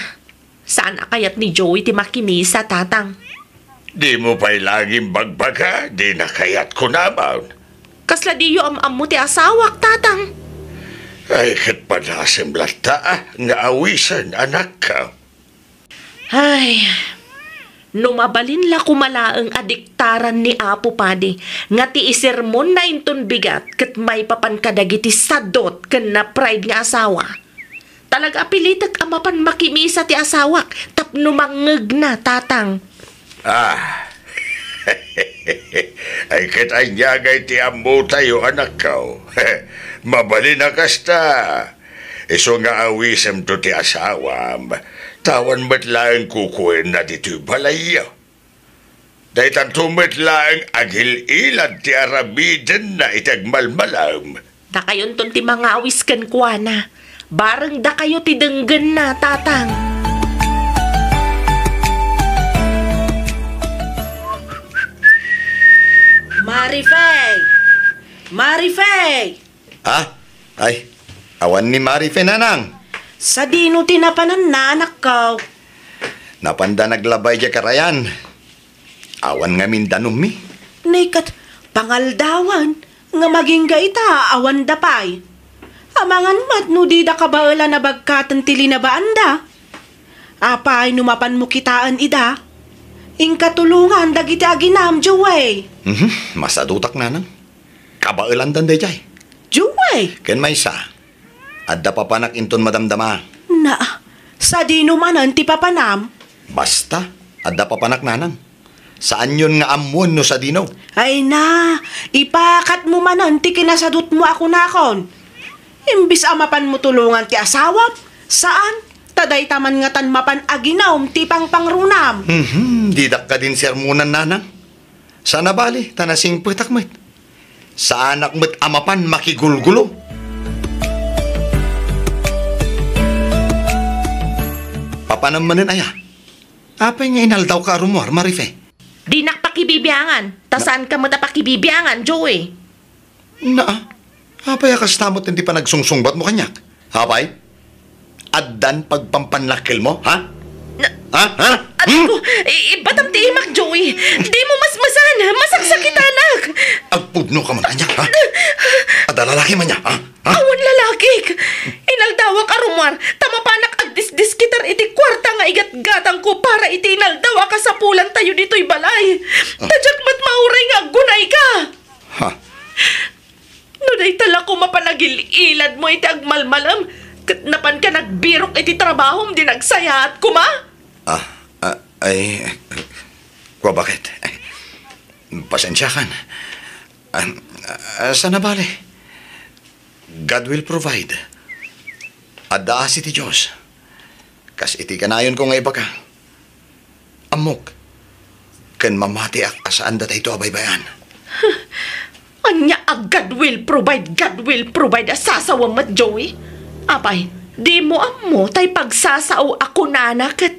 Speaker 3: saan akayat ni Joey ti makimisa, tatang?
Speaker 7: Di mo pa'y laging bagbaga, di nakayat ko naman.
Speaker 3: Kasla diyo am mo ti asawak, tatang.
Speaker 7: Ay, kat panasim lata, nga awisan, anak ka.
Speaker 3: Ay, numabalin la kumalaang adiktaran ni Apo Padi, nga ti isermon na inton bigat, kat may papan kadagiti sadot, ken na pride nga asawa. Talaga apilitak amapan makimisa ti asawak, tapno mangeg na, tatang.
Speaker 7: Ay katanyagay ti ammo tayo, anak ko. Mabali na kasta. Iso nga awisem to ti asawam. Tawan matlaang kukuin na dito'y balayo. Dahil tanto matlaang agil-ilad ti arabiden na itagmalmalam.
Speaker 3: Da kayon ton ti mga awis ken kuana. Bareng da kayo ti denggen na, tatang.
Speaker 1: Marifey!
Speaker 6: Ay, awan ni Marife nanang.
Speaker 1: Sa dino tinapanan na anak ko.
Speaker 6: Napanda naglabay di karayan. Awan nga mindanom mi.
Speaker 1: Nikat, pangaldawan, nga maging gaita, awan dapay. Amangan mat, no di da kabaala na bagkatan tili na baanda. Apay, numapan mo kitaan ida. Ing katulungan, dagiti aginam, Joey.
Speaker 6: Masadutak nanang. Kabailan dan day jay.
Speaker 3: Joey,
Speaker 6: Ken may sa. Adda pa panak inton madamdama.
Speaker 3: na, sa di numanan ti papanam.
Speaker 6: Basta, adda pa panak nanang. Saan yun nga amon no sa dino?
Speaker 3: Ay na, ipakat mo manan ti kinasadot mo ako nakon. Imbis amapan mo tulungan ti asawam, saan? Taday taman nga tan mapan aginawm ti pangpangrunam.
Speaker 6: Didak ka din sermonan nanang. Sana bali, tanasing putak mo't. Sa anak mo't amapan makigulgulo. Papanamanin aya. Apay nga inaldaw ka rumor, Marife.
Speaker 3: Di nakpakibibiyangan, tasaan ka mo tapakibibiyangan, Joey.
Speaker 6: Apay akas tamot hindi pa nagsungsungbat mo kanyak. Apay? Addan pagpampanlakil mo, ha? Ha?
Speaker 3: Ko, batam ti imak, Joey. Di mo masmasan, masaksakitanak.
Speaker 6: Agpudno ka man kanyak, ha? Adalalaki man niya, ha?
Speaker 3: Awan lalaki. Inaldawa ka rumar, tamapanak agdisdis kitar iti kwarta nga igat-gatang ko para iti inaldawa ka sa pulan tayo dito'y balay. Tadyak mat mauray nga gunay ka.
Speaker 6: Ha?
Speaker 3: Nuday tala ko mapanagililad mo iti agmalmalam. Katnapan ka nagbirok iti trabahom di nagsayaat ko ma.
Speaker 6: Kwa bakit? Pasensya kan. Sana bale. God will provide. Adda si ti Diyos. Kas iti kanayon ko nga iba ka. Amok. Kan mamati ak asaan data ito abaybayan.
Speaker 3: Anya God will provide asasawa mat, Joey. Apay, di mo amo tay pagsasao ako nanak at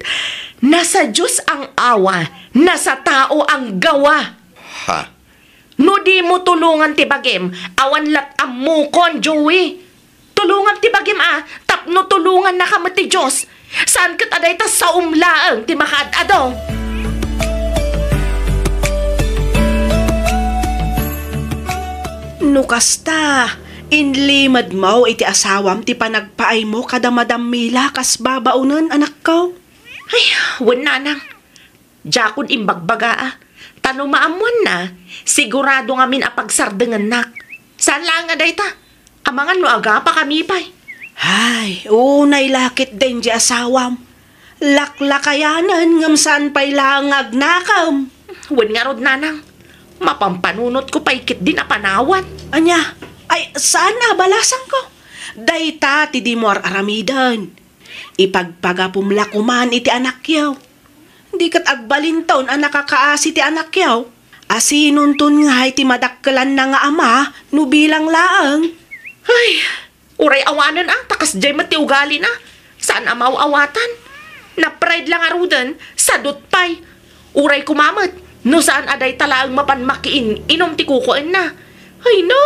Speaker 3: nasa Diyos ang awa, nasa tao ang gawa.
Speaker 6: Ha?
Speaker 3: No di mo tulungan ti bagim, awan lat amukon, Joey. Tulungan ti bagim tapno tulungan na kamat ti Diyos. Saan kat aday ta sa umlaang ti makadado? No kasta, inlimad mo iti asawam ti panagpaay mo kada madamila kas babaunan anak ko. Ay, wan nanang. Jakon imbagbaga Tano maamuan na, sigurado ngamin apagsardengan nak. Saan lang nga day ta? Amangan no aga pa kami pa'y. Ay, unay lakit din di asawam. Laklakayanan ngam saan pa'y langag nakam. Wan nga rod nanang. Mapampanunot ko pa'y kit din apanawan. Anya, ay saan na balasan ko? Dayta ti di mo aramidan. Ipagpagapumlakuman iti anak yaw. Di kat agbalintaon ang nakakaasi ti anak yaw. Asinuntun nga iti madakkelan na nga ama no bilang laang. Ay, uray awanan takas jay mati ugali na. Saan amaw awatan? Na-pride lang arudan, sadot pay. Uray kumamat, no saan aday talaang mapanmakiin, inom ti kukuin na. Ay no,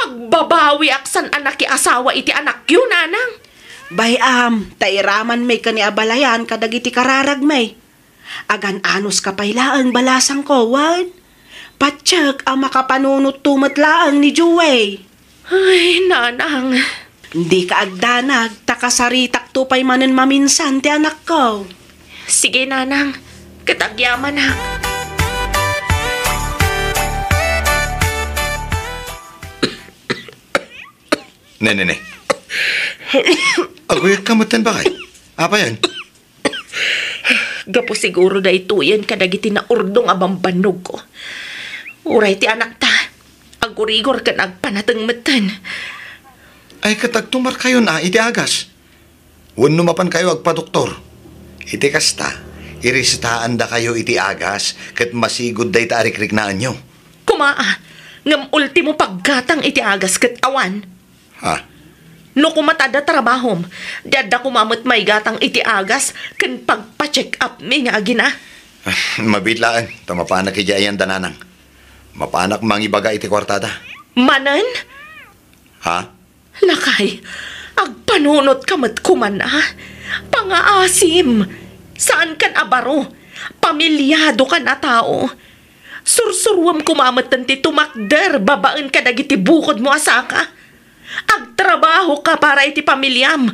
Speaker 3: agbabawi aksan anak ki asawa iti anak yun, nanang. Bayam, tairaman may kaniabalayan kadagiti kararag may. Agan anos kapaylaang balasang ko, wan. Patsyag ang makapanunot tumatlaang ni Joey. Ay, nanang. Di ka agdanag, takasaritak tupay manen maminsan ti anak ko. Sige, nanang. Katagyaman na.
Speaker 6: Ne. Aguyat kamutan ba kay? Apa yan?
Speaker 3: Gapo siguro da ito yan kadagiti na urdong abang banog ko. Uray ti anak ta. Agurigor ka nagpanatang matan.
Speaker 6: Ay katagtumar kayo na iti agas. Wano mapan kayo agpa-doktor. Iti kasta, irisitahan da kayo iti agas kat masigod da ita arikrignaan nyo.
Speaker 3: Kumaa, ngam ultimo paggatang iti agas kat awan.
Speaker 6: Ha?
Speaker 3: No kumatada trabahom, dada kumamot may gatang iti agas kan pagpa-check up mi nga agina.
Speaker 6: Mabitlaan, tamapanak iti ayan dananang. Mapanak mangibaga iti kwartada.
Speaker 3: Manan?
Speaker 6: Ha?
Speaker 3: Lakay, agpanunot kamat kuman Pangaasim, saan kan abaro? Pamilyado ka na tao. Sursurwam kumamat ti tumakder, babaan ka dagiti bukod mo asaka. Agtrabaho ka para iti pamilyam.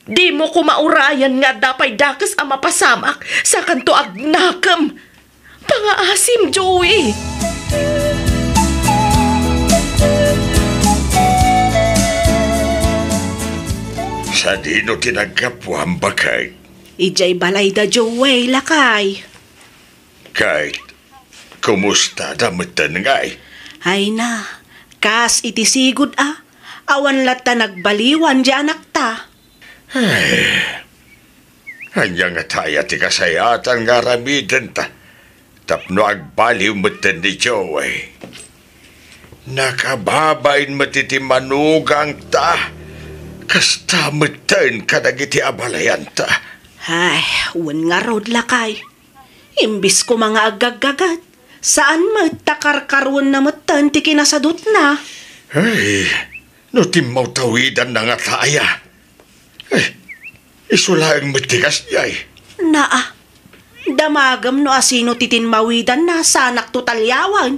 Speaker 3: Di mo kumaurayan nga dapay dakas ang mapasamak sa kanto agnakam. Pangaasim, Joey.
Speaker 7: Sa dino tinagkapuan ba kahit?
Speaker 3: Ijay balay da Joey lakay.
Speaker 7: Kahit, kumusta damatan ngay?
Speaker 3: Hay na, kas iti sigud awan lata nagbaliwan di anak ta.
Speaker 7: Hanya nga tayo ti kasayatan nga ramidan ta. Tapno agbaliw matan ni Joey. Nakababain matitimanugang ta. Kasta matan kadagiti abalayan ta.
Speaker 3: Ay, wan nga rod lakay. Imbis ko mga agagagat, saan magtakarkarwan na matan ti kinasadot na?
Speaker 7: Ay, no timaw tawidan na nga taaya. Ay, isulaang matigas niya eh.
Speaker 3: Naa, damagam no asino titinmawidan na sanak tutalyawan.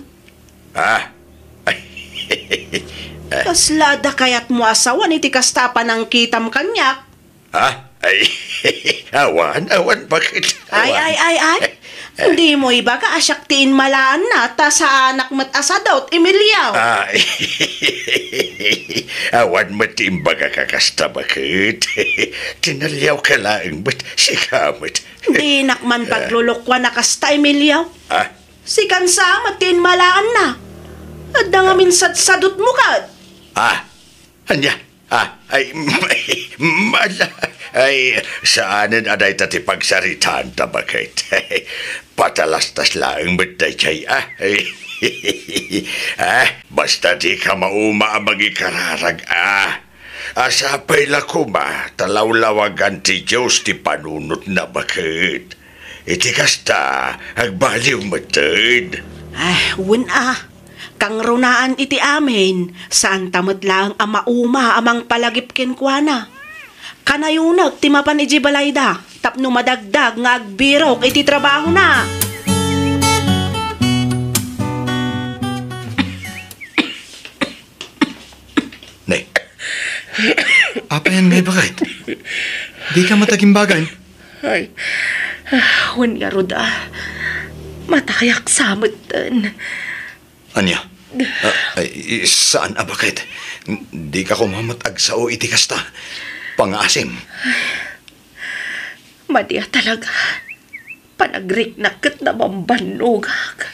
Speaker 7: Ah? Ay,
Speaker 3: Kaslada kayat mo asawan iti kastapan ng kitam kanyak.
Speaker 7: ha? Ay, awan, bakit? Awan.
Speaker 3: Ay. Hindi mo iba ka asyak tiin malaan na ta sa anak mat asadot, Emilio.
Speaker 7: Ay, awan matimbaga kakasta bakit? Tinalyaw ka lang, ba't sikamot?
Speaker 3: Di nakman paglulukwa na kasta, Emilio.
Speaker 7: Ah?
Speaker 3: Si kansa matiin malaan na. At nga minsat sadot mo ka.
Speaker 7: Anya? Ay, mala. Ay, saanin aday tati pagsaritaan ta bakit? Patalastas lang matay kay basta di ka mauma ang magikararag asapay lakuma talawlawagan ti Diyos ti panunot na bakit? Iti kasta agbaliw matid.
Speaker 3: Wun kang runaan iti amin, saan tamad lang ang mauma amang palagipkin kwa na. Kanayunag ti mapan iji balayda, tapno madagdag nga agbirok iti trabaho na.
Speaker 6: Nay, apa yan ngay bakit? Di ka matagimbagan.
Speaker 3: Ay, wan nga roda, matakayak samatan.
Speaker 6: Anya? Ay, saan bakit? Di ka kumamatag sa o iti kasta. Pangasim.
Speaker 3: Madiya talaga. Panagrik na kat na mambanugak.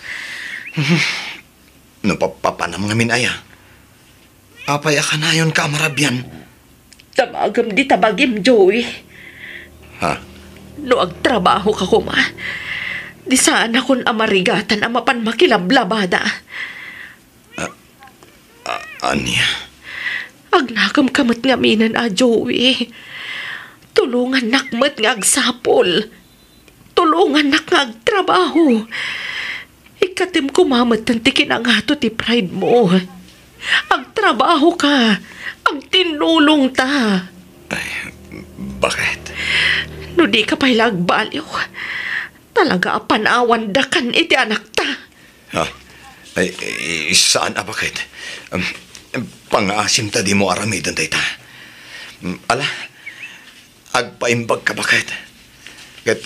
Speaker 6: Napapanam ngamin aya. Apay akanayon ka marabyan.
Speaker 3: Tamagam di tabagim, Joey.
Speaker 6: Ha?
Speaker 3: No agtrabaho ka kuma. Di saan akong amarigatan ang mapan makilablabada.
Speaker 6: Anya?
Speaker 3: Agnakam kamat nga minan Joey. Tulungan nakmat nga agsapol. Tulungan nak nga agtrabaho. Ikatim kumamat ang tikinangato ti pride mo. Agtrabaho ka. Agtinulong ta.
Speaker 6: Ay, bakit?
Speaker 3: No di ka pa'y lagbaliw. Talaga apanawan dakan iti anak ta.
Speaker 6: Ha? Ay, saan bakit? Pangasim ta di mo aramidan day ta. Ala, agpaimbag ka bakit? Kat,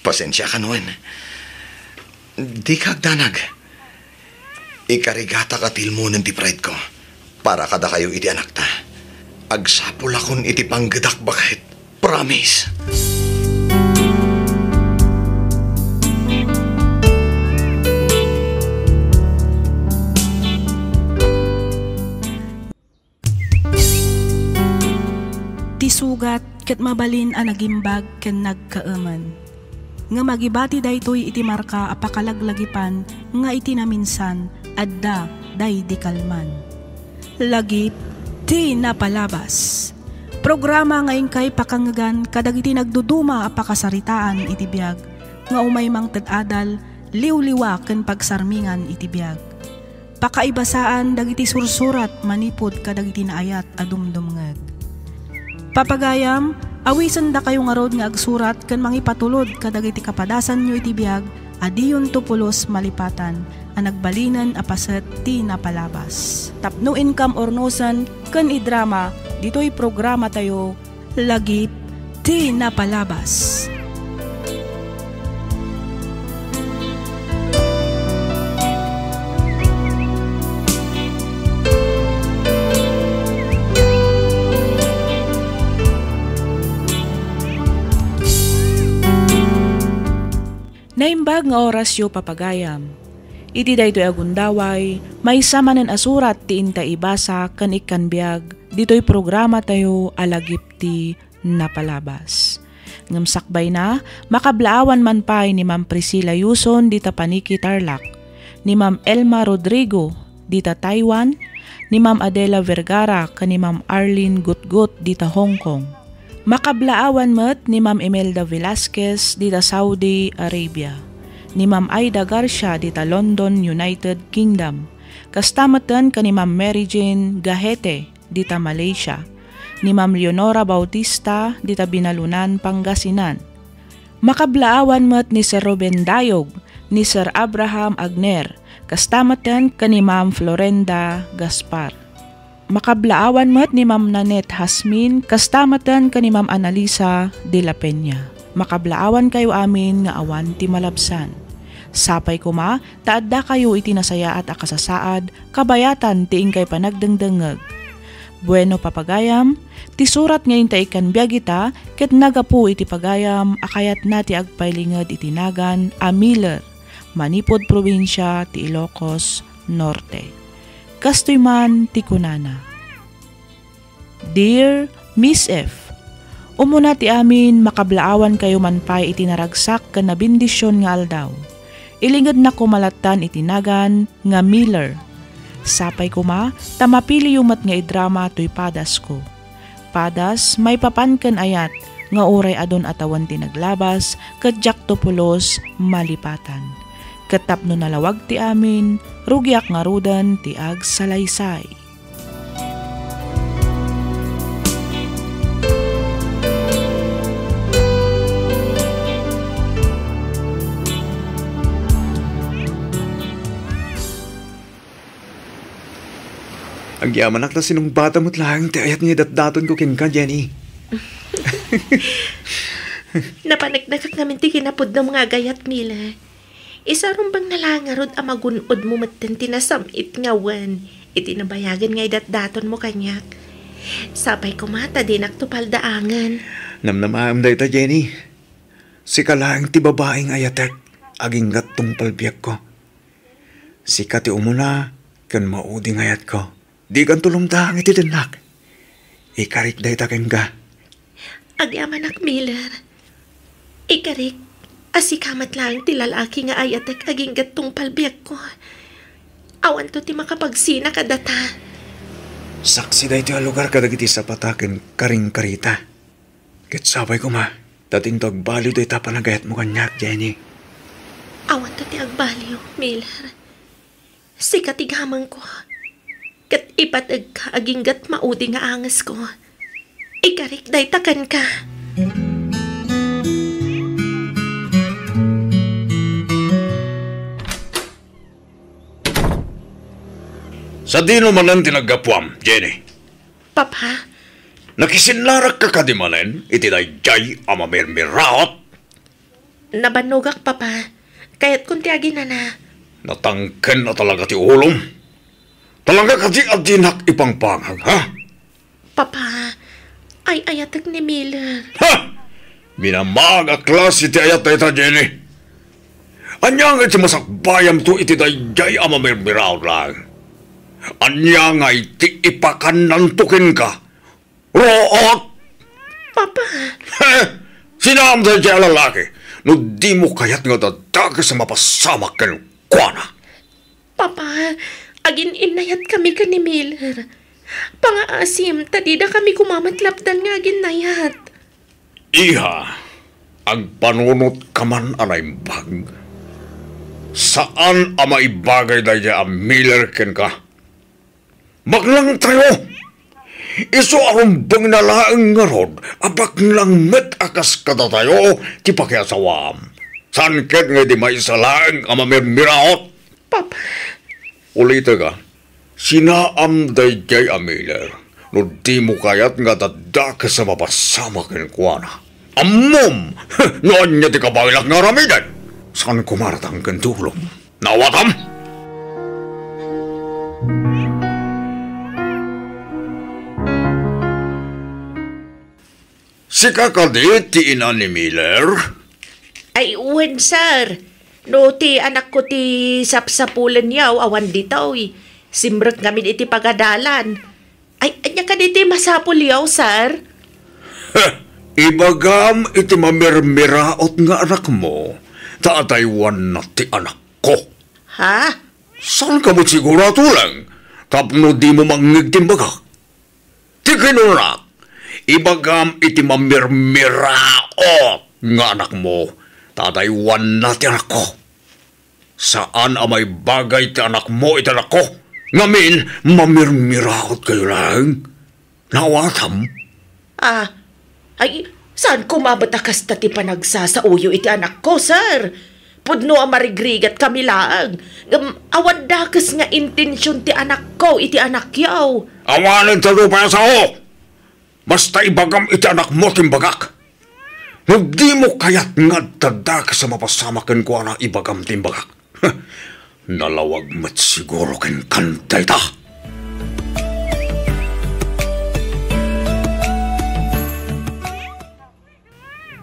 Speaker 6: pasensya ka noon. Di ka agdanag. Ikarigata ka tilmunan ti pride ko. Para kada kayo iti anak ta. Agsapul akon iti panggadak bakit? Promise.
Speaker 1: Sugat ket mabalin a nagimbag ken nagkaaman. Nga magibati daytoy iti marka apakalaglagipan nga iti naminsan adda day di kalman. Lagip ti napalabas. Programa ngayon kay pakanggan kadagiti nagduduma apakasaritaan iti biag nga umay mang tadadal liwliwa ken pagsarmingan iti biag. Pakaibasaan dagiti sursurat manipod kadagiti naayat adumdumngeg. Papagayam, awisan da kayo nga rod nga agsurat kan mangipatulod kadagiti kapadasan nyo iti biag, adiyon tupulos malipatan, ang nagbalinan apaset ti napalabas. Tapno income or nosan, kan idrama, dito'y programa tayo, lagip ti napalabas. Naimbag nga orasyo papagayam. Iti daytoy agundaway, may samanen asurat ti inta ibasa kan ikanbiag, dito'y programa tayo alagipti na palabas. Ngamsakbay na, makablaawan man pa'y ni Ma'am Priscilla Yuson dita Paniki Tarlac, ni Ma'am Elma Rodrigo dita Taiwan, ni Ma'am Adela Vergara kan ni Ma'am Arlene Gutgut dita Hong Kong. Makablaawan met ni Ma'am Imelda Velasquez dita Saudi Arabia, ni Ma'am Aida Garcia dita London, United Kingdom. Kastamatan ka ni Ma'am Mary Jane Gahete dita Malaysia, ni Ma'am Leonora Bautista dita Binalunan, Pangasinan. Makablaawan met ni Sir Ruben Dayog, ni Sir Abraham Agner, kastamatan ka ni Ma'am Florenda Gaspar. Makablaawan met ni Ma'am Nanette Hasmin, kastamatan ka ni Ma'am Analisa de la Peña. Makablaawan kayo amin nga awan ti malabsan. Sapay kuma, taadda kayo itinasaya at akasasaad, kabayatan tiing kay panagdengdengeg. Bueno papagayam, ti surat ngayon ta ikanbiag ita, ket nagapu iti pagayam, akayat na ti agpailinged itinagan, a Miller, Manipod Probinsya, ti Ilocos Norte. Kastoy man ti kunana. Dear Miss F, umuna ti amin makablaawan kayo man pa'y itinaragsak ka na bindisyon nga aldaw. Ilingad na kumalatan itinagan nga Miller. Sapay kuma, tamapili yumat nga idrama to'y padas ko. Padas, may papankan ayat, nga uray adon atawan tinaglabas, kadyak topulos malipatan. Katapno nalawag ti amin, rugyak nga rudan ti ag salaysay.
Speaker 8: Ang yamanak na sinong bata mo't lang, ti ayat niya datdaton ko kin ka, Jenny.
Speaker 3: Napanagdagak namin ti kinapod ng mga gayat, Mila. Isa rumbang nalangarod ang magunod mo matten tinasamit nga wan. Itinabayagan nga datdaton mo kanyak. Sapay ko mata din aktupal daangan.
Speaker 8: Namnamaam da ita, Jenny. Si kalaang ti babaeng ayatek, aging gatong palbiyak ko. Si kati umuna, kan mauding ayat ko. Di kan tulong daang iti denak. Ikarik da ita ken ka.
Speaker 3: Agyamanak, Miller. Ikarik, asikamat lang ti lalaki nga ayatek aging gatong palbiyak ko. Awan to ti makapagsina kadata.
Speaker 8: Saksi da iti alugar kadagiti sa pataken karing karita. Kitsabay ko ma, dating to agbaliw da ita panagayat mo kanyak, Jenny.
Speaker 3: Awan to ti agbaliw, Miller. Sikatigamang ko. Kat ipatag ka aging gat maudi nga angas ko. Ikarik day takan ka.
Speaker 7: Sa dino manan tinagapuam, Jenny.
Speaker 3: Papa?
Speaker 7: Nakisinlarak ka kadimanen, iti dayjay amamirmiraot.
Speaker 3: Nabanogak, Papa. Kaya't kunti agin na.
Speaker 7: Natangken na talaga ti ulom. Talaga ka di adinak ipangpangag, ha?
Speaker 3: Papa, ay ayatag ni Miller.
Speaker 7: Ha! Minamaga klase ti ayat ita, Jenny. Anyang iti masakbayam to iti dayjay amamirmiraot lang. Anyang iti ipakanantukin ka. Root!
Speaker 3: Papa!
Speaker 7: Sinam dayjay lalaki. No di mo kayat nga dadaga sa mapasamak ka ng kuwana.
Speaker 3: Papa, agin inayat kami ka ni Miller. Pangaasim, tadida kami kumamatlapdan nga agin nayat.
Speaker 7: Iha, ang panunot ka man anaimbag. Saan ang maibagay dayjay ang Miller ken ka? Maglang tayo! Iso arumbang nalaang nga rod, abak lang met akas kada tayo, ti pakiasawam. San ket nga di may isalaang ang mamirmiraot?
Speaker 3: Papa.
Speaker 7: Ulita ka, sinaam dayjay a Miller, no di mo kayat nga dadaka sa mapasama kinkwana. Ammom! Noon niya di kabailak nga ramidan. San kumaratang kentulong? Nawatam! Si kakadit ti ina ni Miller,
Speaker 3: Ay, uwan, sir. No, ti anak ko ti sapsapulan yaw, awan ditaw eh. Simrek ngamin iti pagadalan. Ay, anya ka diti masapul yaw, sir?
Speaker 8: Ibagam iti mamirmiraot nga anak mo, taataywan na ti anak ko.
Speaker 3: Ha?
Speaker 8: Saan ka mo sigurado lang? Tapno di mo mangig timbaga. Ti kinunak, ibagam iti mamirmiraot nga anak mo, taataywan na ti anak ko. Saan amay bagay ti anak mo iti anak ko? Ngamin, mamirmiraot kayo lang. Nawatam?
Speaker 3: Ay, saan kumabatakas tati panagsasauyo iti anak ko, sir? Pudno ang marigrigat kami lang. Awad dakas nga intensyon ti anak ko, iti anak yaw.
Speaker 8: Awanan talo pa sa o! Basta ibagam iti anak mo timbagak. Hindi mo kayat nga dadak sa mapasamakan ko na ibagam timbagak. Nalawag mat siguro ken kantay ta.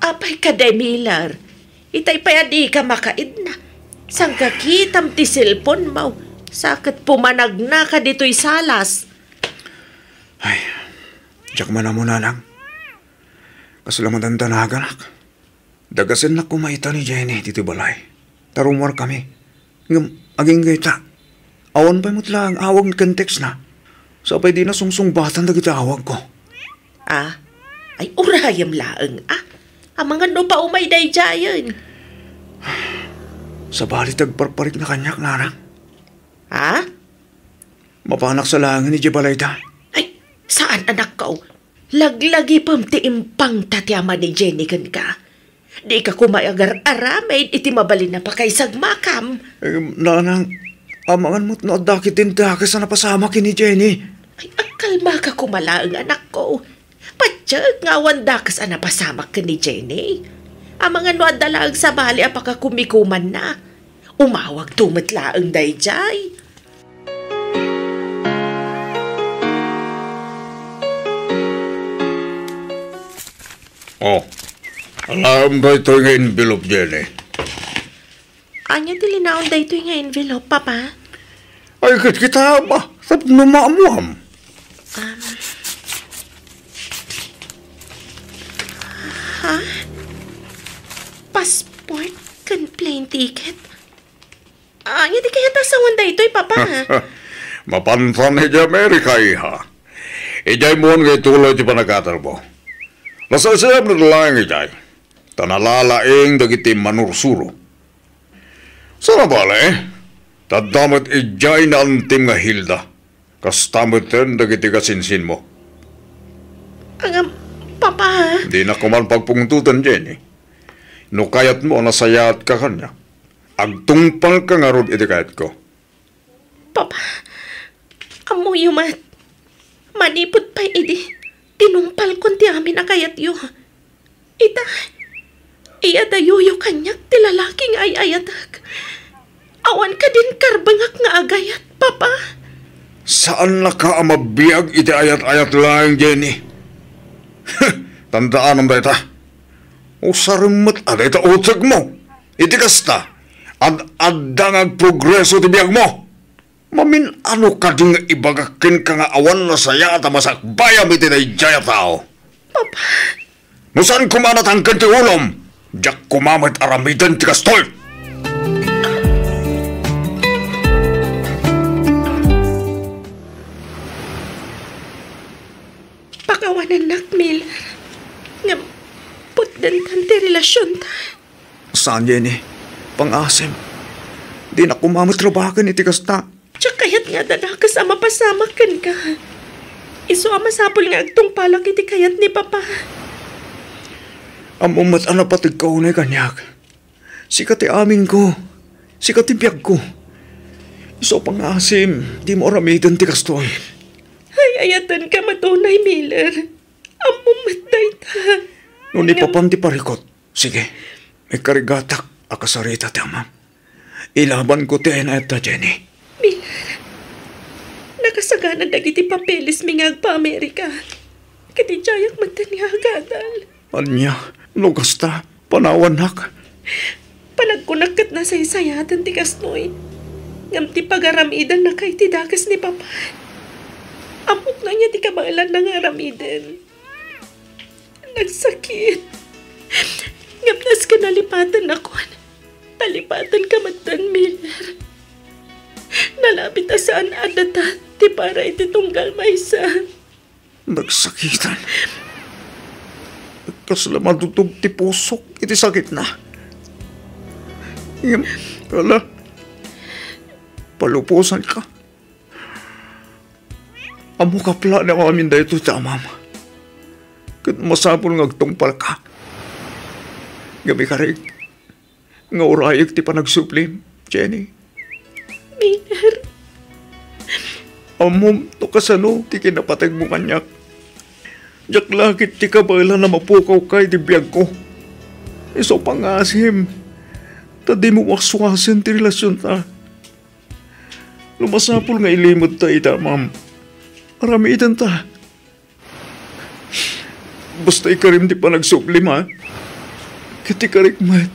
Speaker 3: Apay ka, Miller. Itay pa di ka makaid na. Sang kakitam ti cellphone mo. Sakit pumanag na ka dito'y salas.
Speaker 8: Ay, diyak man na muna lang. Kasalaman tanagan. Dagasin na kumaita ni Jenny dito balay. Tarumar kami. Aging gaita. Awan pa mo't lang, awag ni context na. Sapay di na sungsung-batan na kita awag ko.
Speaker 3: Ay urayam laeng Ang mga no pa umay day jayan.
Speaker 8: Sa bali tagparparik na kanyak narang. Mapanak sa langin ni Jebalayta.
Speaker 3: Ay, saan anak ko? Laglagi pam ti impang tatyama ni Jenny kan ka. Di ka kumayagar aramay iti mabalin na pa kay sagmakam.
Speaker 8: Nanang, amangan mo't naadakitin dakas na napasama ki ni Jenny.
Speaker 3: Ay, kalma ka kumalaang anak ko. Patsag nga wandakas na napasama ka ni Jenny. Ang mga nuadalag sa bali apaka kumikuman na. Umawag tumatlaang dayjay.
Speaker 8: Alam ba ito yung envelope, Jenny?
Speaker 3: Anya dilinaon da ito yung envelope, Papa?
Speaker 8: Ay, kita ba? Tap numaamuam.
Speaker 3: Passport kan plane ticket? Anya di kaya tasawan da ito, Papa?
Speaker 8: Mapansan ni Amerika, iha. Ijay mo ang tuloy di panagatar mo. Nasasayab na lang ijay. Tanalalaing dagiti manursuro. Sana bale, tadamat ijay na antim nga hilda. Kastamot rin dagiti kasinsin mo.
Speaker 3: Papa?
Speaker 8: Di na kuman pagpungtutan, Jenny. No kayat mo nasayat ka kanya. Agtungpal ka nga rod iti kayat ko.
Speaker 3: Papa, amo yumat. Manipot pa idi. Tinumpal kon ti amin akayat yu. Iya dayuyo kanyak ti lalaking ay ayatag. Awan ka din karbangak nga agayat, Papa.
Speaker 8: Saan na ka amabiyag iti ayat-ayat lang, Jenny? Tandaan ang dayta. Usarimot aday ta utag mo. Iti kasta. Ad-adang ang progreso ti biyag mo. Mamin ano ka ding ibagakin ka nga awan na saya at masakbayam iti na ijaya tao.
Speaker 3: Papa.
Speaker 8: Nusan kumanatangkan ti ulom? Diyak kumamit aramidan ti kastol.
Speaker 3: Pakawanan nakmil. Nga putdan ti relasyon ta.
Speaker 8: Saan yan Pang-asim. Di na kumamit trabakan iti kasta.
Speaker 3: Tsaka kayat nga dadakas ama pasama kan ka. Iso ama sapol nga agtong palak iti kayat ni Papa.
Speaker 8: Amumat ana patig ka unay kanyak. Sikat amin ko. Sikat biyag ko. Iso pang-asim. Di mo aramidan ti kastoy.
Speaker 3: Ay, ayatan ka matunay, Miller. Amumat day ta.
Speaker 8: Nung ipapam ti parikot. Sige. May karigatak akasarita ti amam. Ilaban ko ti ayat ta, Jenny.
Speaker 3: Miller, nakasaganan dagiti papeles mingag pa Amerika. Kati jayak magtaniagadal.
Speaker 8: Anya, lugas ta, panawanak.
Speaker 3: Panagkunakat na sa isayatan ti kasnoy. Ngam ti pagaramidan na kay ti dakas ni Papa. Amok na niya ti kabailan na nga aramidan. Nagsakit. Ngam nas ka nalipatan ako. Nalipatan ka matan, Miller. Nalapit asaan adata ti para iti tunggal maysa.
Speaker 8: Nagsakitan. Kasla madutog ti pusok, iti sakit na. Kala, palupusan ka. Amo kapla na kami dahito sa mama. Kat masapol ngagtungpal ka. Gabi ka rin. Nga urayag ti pa nagsuplim, Jenny.
Speaker 3: Miller.
Speaker 8: Amom, to kasano, ti kinapatag mo kanyak. Jak lakit ti kabala na mapukaw kay di biyag ko. Iso pangasim. Ta di mo makswasan ti relasyon ta. Lumasapol nga ilimod ta ita, ma'am. Marami itan ta. Basta ikarim di pa nagsuplim, ha? Kati karik mat.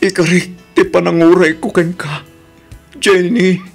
Speaker 8: Ikarik ti pananguray ko kan ka, Jenny.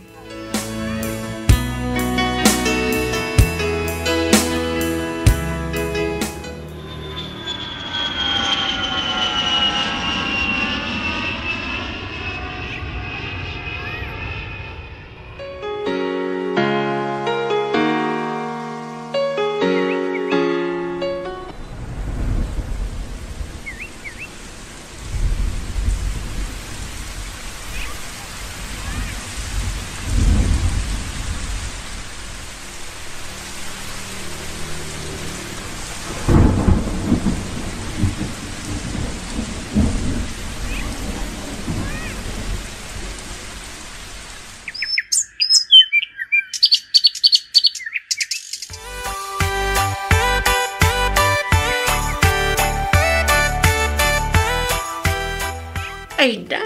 Speaker 3: Ay na,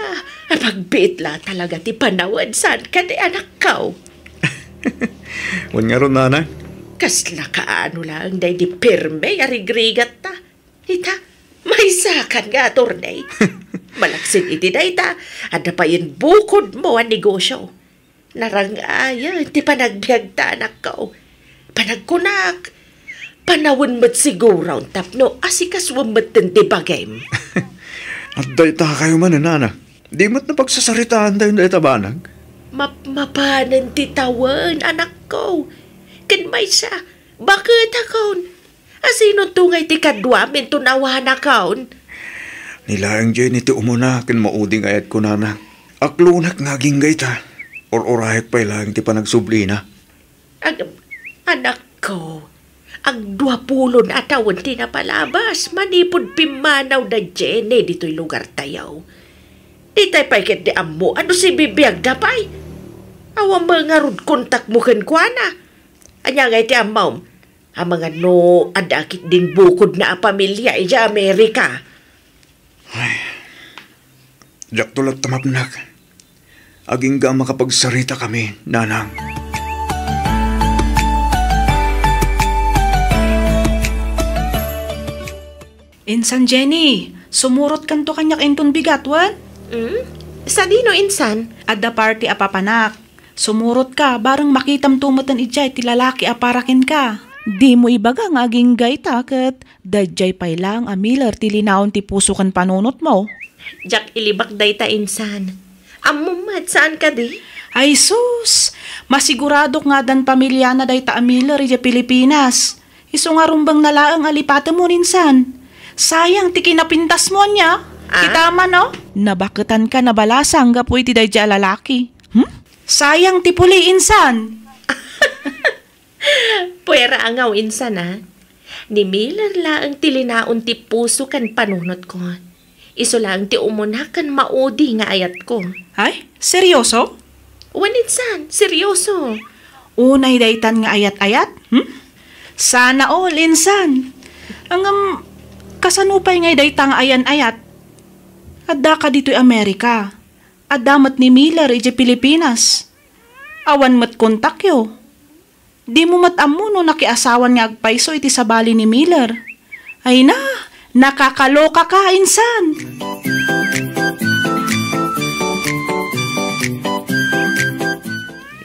Speaker 3: pagbitla talaga ti panawad saan ka di anak kao.
Speaker 8: Wan nga ron, nanay.
Speaker 3: Kasla kaano lang day di pirme arigrigat ta. Ita, may sakan nga tornay. Malaksin iti day ta, ada pa yun bukod mo ang negosyo. Narangaya, ti panagbiag ta anak kao. Panagkunak, panawin mo't siguro tapno asikas wamot ti bagay.
Speaker 8: At dayta kayo man, nana. Di mo't napagsasaritaan tayo dayta banag.
Speaker 3: Mapanan ti tawan, anak ko. Kan may siya, bakit akon? Asino tungay ti kadwamin tunawahan akon?
Speaker 8: Nilaang dyan iti umuna kin mauding ayat ko, nana. Aklunak ngaging gayta. Or orahek pa ilang ti panagsublina.
Speaker 3: Anak ko, ang 20 na taon ti napalabas, manipod pimanaw na Jenny dito'y lugar tayaw. Di tayo paikit di amo, ano si bibiyag na pa'y? Awang mga rod kontak mo kenkwana. Anya ngay ti amaw, ang mga no adakit din bukod na pamilya iya Amerika.
Speaker 8: Ay, jak tulat tamapnak. Aging ga makapagsarita kami, nanang.
Speaker 1: Insan Jenny, sumurot kanto kanyak inton bigat, wan?
Speaker 3: Sa dino insan?
Speaker 1: At the party apapanak. Sumurot ka, barang makitam tumatan ijay ti lalaki aparakin ka. Di mo ibaga nga aging gayta kat dadjay pay lang Miller ti linaon ti puso kan panunot mo.
Speaker 3: Jak ilibak day ta insan. Amumat saan ka di?
Speaker 1: Ay sus, masigurado nga dan pamilya na day ta Miller ija Pilipinas. Iso nga rumbang nalaang alipata mo ninsan. Sayang, ti kinapintas mo niya. Kitama, no? Nabakutan ka na balasang gapoy ti dayja lalaki. Sayang, ti puli insan.
Speaker 3: Puwera angaw insan, ha? Ni Miller laang ti linaon ti puso kan panunot ko. Iso lang ti umunakan maudi nga ayat ko.
Speaker 1: Ay, seryoso?
Speaker 3: Wan insan, seryoso.
Speaker 1: Unay daytan nga ayat-ayat? Sana all, insan. Ang kasanupay ngay daytang ayan-ayat. Adda ka dito'y Amerika. Adamat ni Miller ije Pilipinas. Awan mat kontakyo. Di mo mat amuno nakiasawan nga agpaiso iti sabali ni Miller. Ay na, Nakakaloka ka, insan.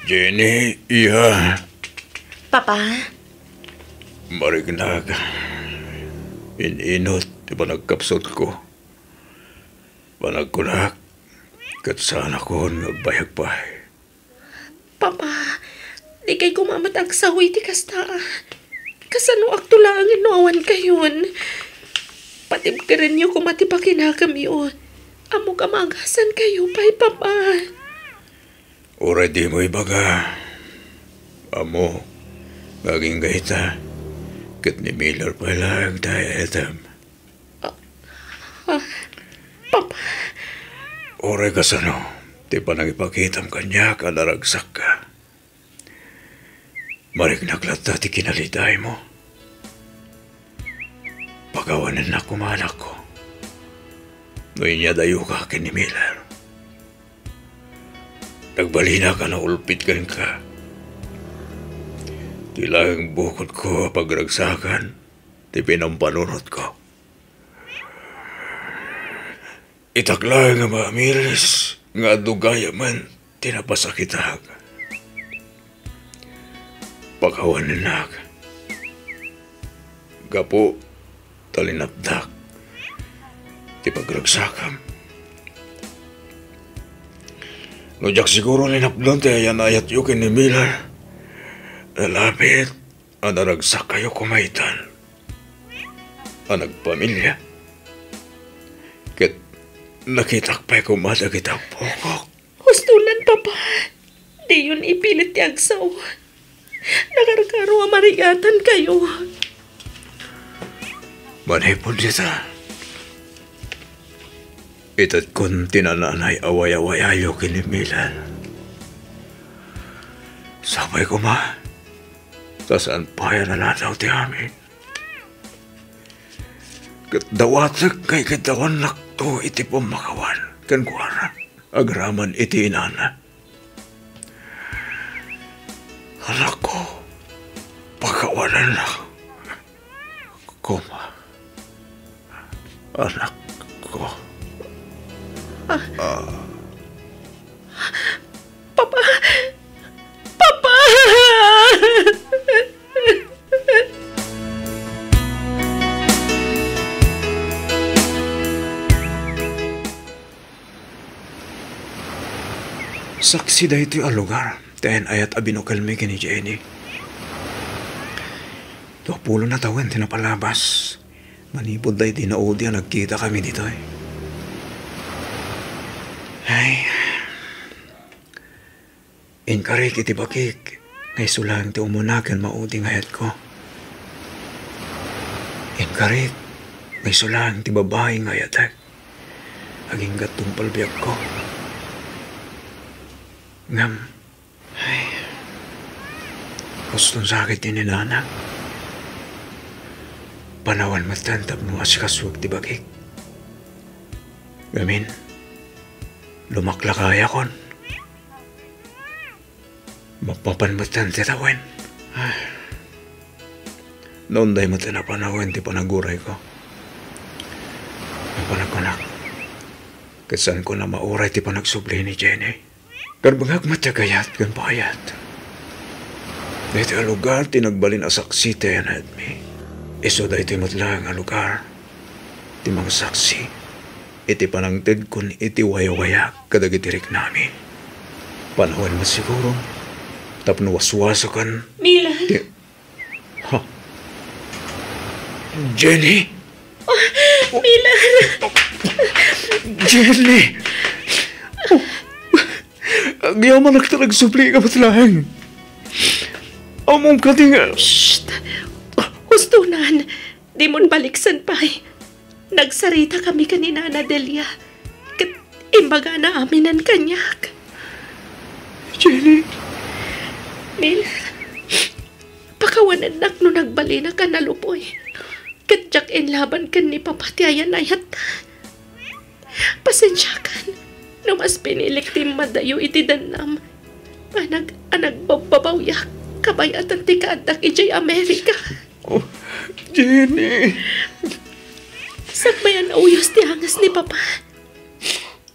Speaker 8: Jenny, iya.
Speaker 3: Papa,
Speaker 8: Marignag. Ininot, di ba nagkapsot ko? Panagkunak, kat sana ko nagbayag pa.
Speaker 3: Papa, di kay kumamatag sa huy ti kasta. Kasano aktulangin no awan kayon. Patib ka rin niyo kumatipakinakam yun. Amo kamagasan kayo pa'y papa.
Speaker 8: Ora di mo ibaga. Amo, gaging gahita. Kat ni Miller pala ang tayo
Speaker 3: Papa,
Speaker 8: Ora kasano, di pa nang ipakitam kanya ka naragsak ka. Marig naglata ti kinaliday mo. Pagawanan na kumanak ko. Noy niya dayo ka kin ni Miller. Nagbalina ka na ulpit ka rin ka. Tilang bukod ko pagragsakan, ti pinampanunot ko. Itakla nga maamiris, nga dugaya man, tinapasakitag. Pagkawanan na ka. Gapo, talinapdak, ti pagragsakam. No jak siguro linapdon ti ayan ayat yu kin ni Miller. Lalapit, ang naragsak kayo kumaitan. Ang nagpamilya. Kat nakitak pa'y kumada kitang pokok.
Speaker 3: hustulan papa. Di yun ipilit ti agsaw. Nakarkaro marigatan kayo.
Speaker 8: Manipon kita. Itat kun tinananay away-awayayo kinimilan. Sabay ko ma. Saan pa yan na nataw ti amin. Katdawatag kay katawan nakto iti pumakawan. Kankuara. Agraman iti inana. Anak ko. Pagkawanan na. Kuma. Anak ko.
Speaker 3: Papa! Papa!
Speaker 8: Saksi da ito ang lugar. Tahan ayat abinokalmi ni Jenny. 20 na taon tinapalabas. Manipod da iti naudi ang nagkita kami dito eh. Ay. Inkarik iti bakik. Ngay sulang ti umunakan maudi ngayat ko. Inkarik. Ngay sulang ti babae ngayatak. Aging gatong palbiyak ko. Ngam. Ay. Gustong sakit ni nana. Panawan matantap no asikaswag ti bagik. Gamin. Lumaklakaya kon. Mapapanmatan ti tawen. Ay. Noon day mata na panawan ti panaguray ko. Ang panagkanak. Kasan ko na mauray ti panagsubli ni Jenny. Karbangag matagayat kan payat. Dito ang lugar tinagbalin asaksi tayo na admi. Iso da iti matlang ang lugar. Iti mga saksi. Iti panangtid kun iti waya-waya kadagitirik namin. Panahon mo siguro. Tapno waswaso kan.
Speaker 3: Milan!
Speaker 8: Ha? Jenny!
Speaker 3: Milan!
Speaker 8: Jenny! Ang yaman nagtalagsupli ka matlang. Among ka tinga.
Speaker 3: Shh! Hustunan! Di mon baliksan pa'y. Nagsarita kami kanina na Delia. Kat imbaga na aminan kanyak.
Speaker 8: Jenny!
Speaker 3: Milan, pakawanan nak no nagbali na ka nalupoy. Kat jak laban kan ni papatiayan ayat. Pasensya kan. No mas pinilik ti madayo iti danam. Anag babawyak. Kabayatan ti kaadak ijay Amerika.
Speaker 8: Oh, Jenny!
Speaker 3: Sagbayan uyos ti hangas ni Papa.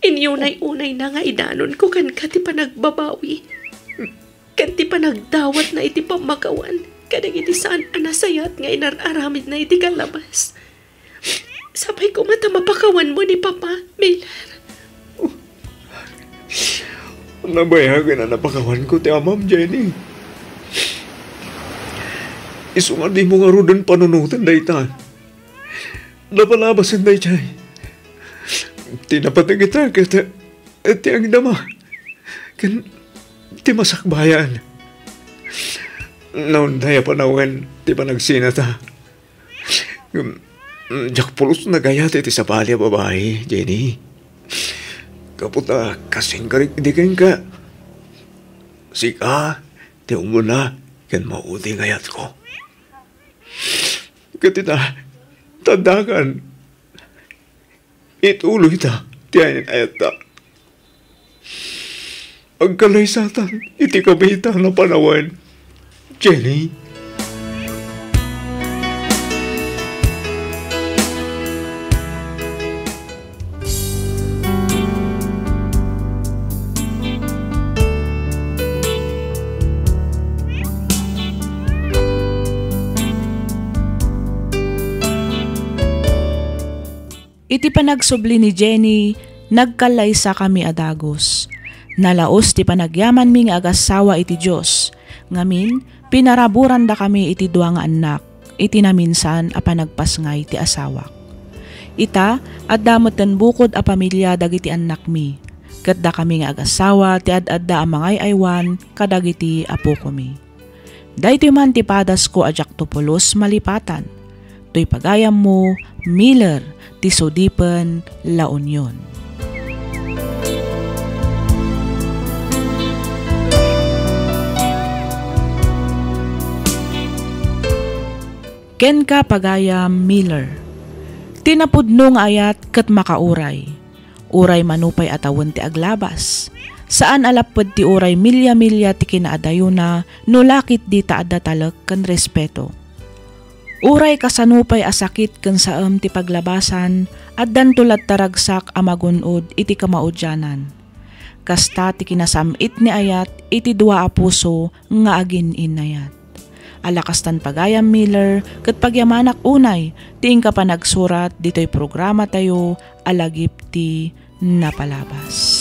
Speaker 3: Inyunay-unay na nga idanon ko kan ka ti panagbabawi. Kan ti panagdawat na iti pamagawan. Kadang iti saan anasayat nga inararamid na iti kalabas. Sabay ko mata mapakawan mo ni Papa, Miller.
Speaker 8: Nabayagan na napakawan ko ti Ma'am Jenny. Isungan di mo nga rudan panunutan day ta. Napalabasan day chay. Tinapatag kita kita ti ang dama. Kan ti masakbayan. Noon tayo panawan ti panagsinata. Jak pulos na gayat iti sa palya babae, Jenny. Kaputa kasing karik di ka. Sika, ti umuna kan mauti gayat ko. Katita, tandakan. Ituloy ta, tiyanin ayat ta. Agkalaysatan, iti kabita na panawan. Jenny?
Speaker 1: Iti panagsubli ni Jenny, nagkalaysa kami adagos. Nalaos ti panagyaman mi nga agasawa iti Diyos. Ngamin, pinaraburan da kami iti dua nga anak, iti naminsan a panagpasngay ti asawak. Ita, at damot den bukod a pamilya dagiti anak mi. Ket da kami nga agasawa ti ad-adda a mangay aywan kadagiti apo komi. Daytoy man ti padas ko ajak tupulos malipatan. Toy pagayam mo, Miller, ti Sudipen, La Union. Ken ka pagayam Miller. Tinapudno nga ayat ket makauray. Uray manupay atawon ti aglabas. Saan alapod ti uray milya-milya ti kinaadayuna no lakit di taadda talek ken respeto. Uray kasanupay asakit ken saem ti paglabasan addan tulad taragsak a magunod iti kamaudyanan. Kasta ti kinasamit ni ayat iti dua a puso nga agin inayat. Alakastan pagayam Miller ket pagyamanak unay tiing ka pa nagsurat ditoy programa tayo alagip ti napalabas.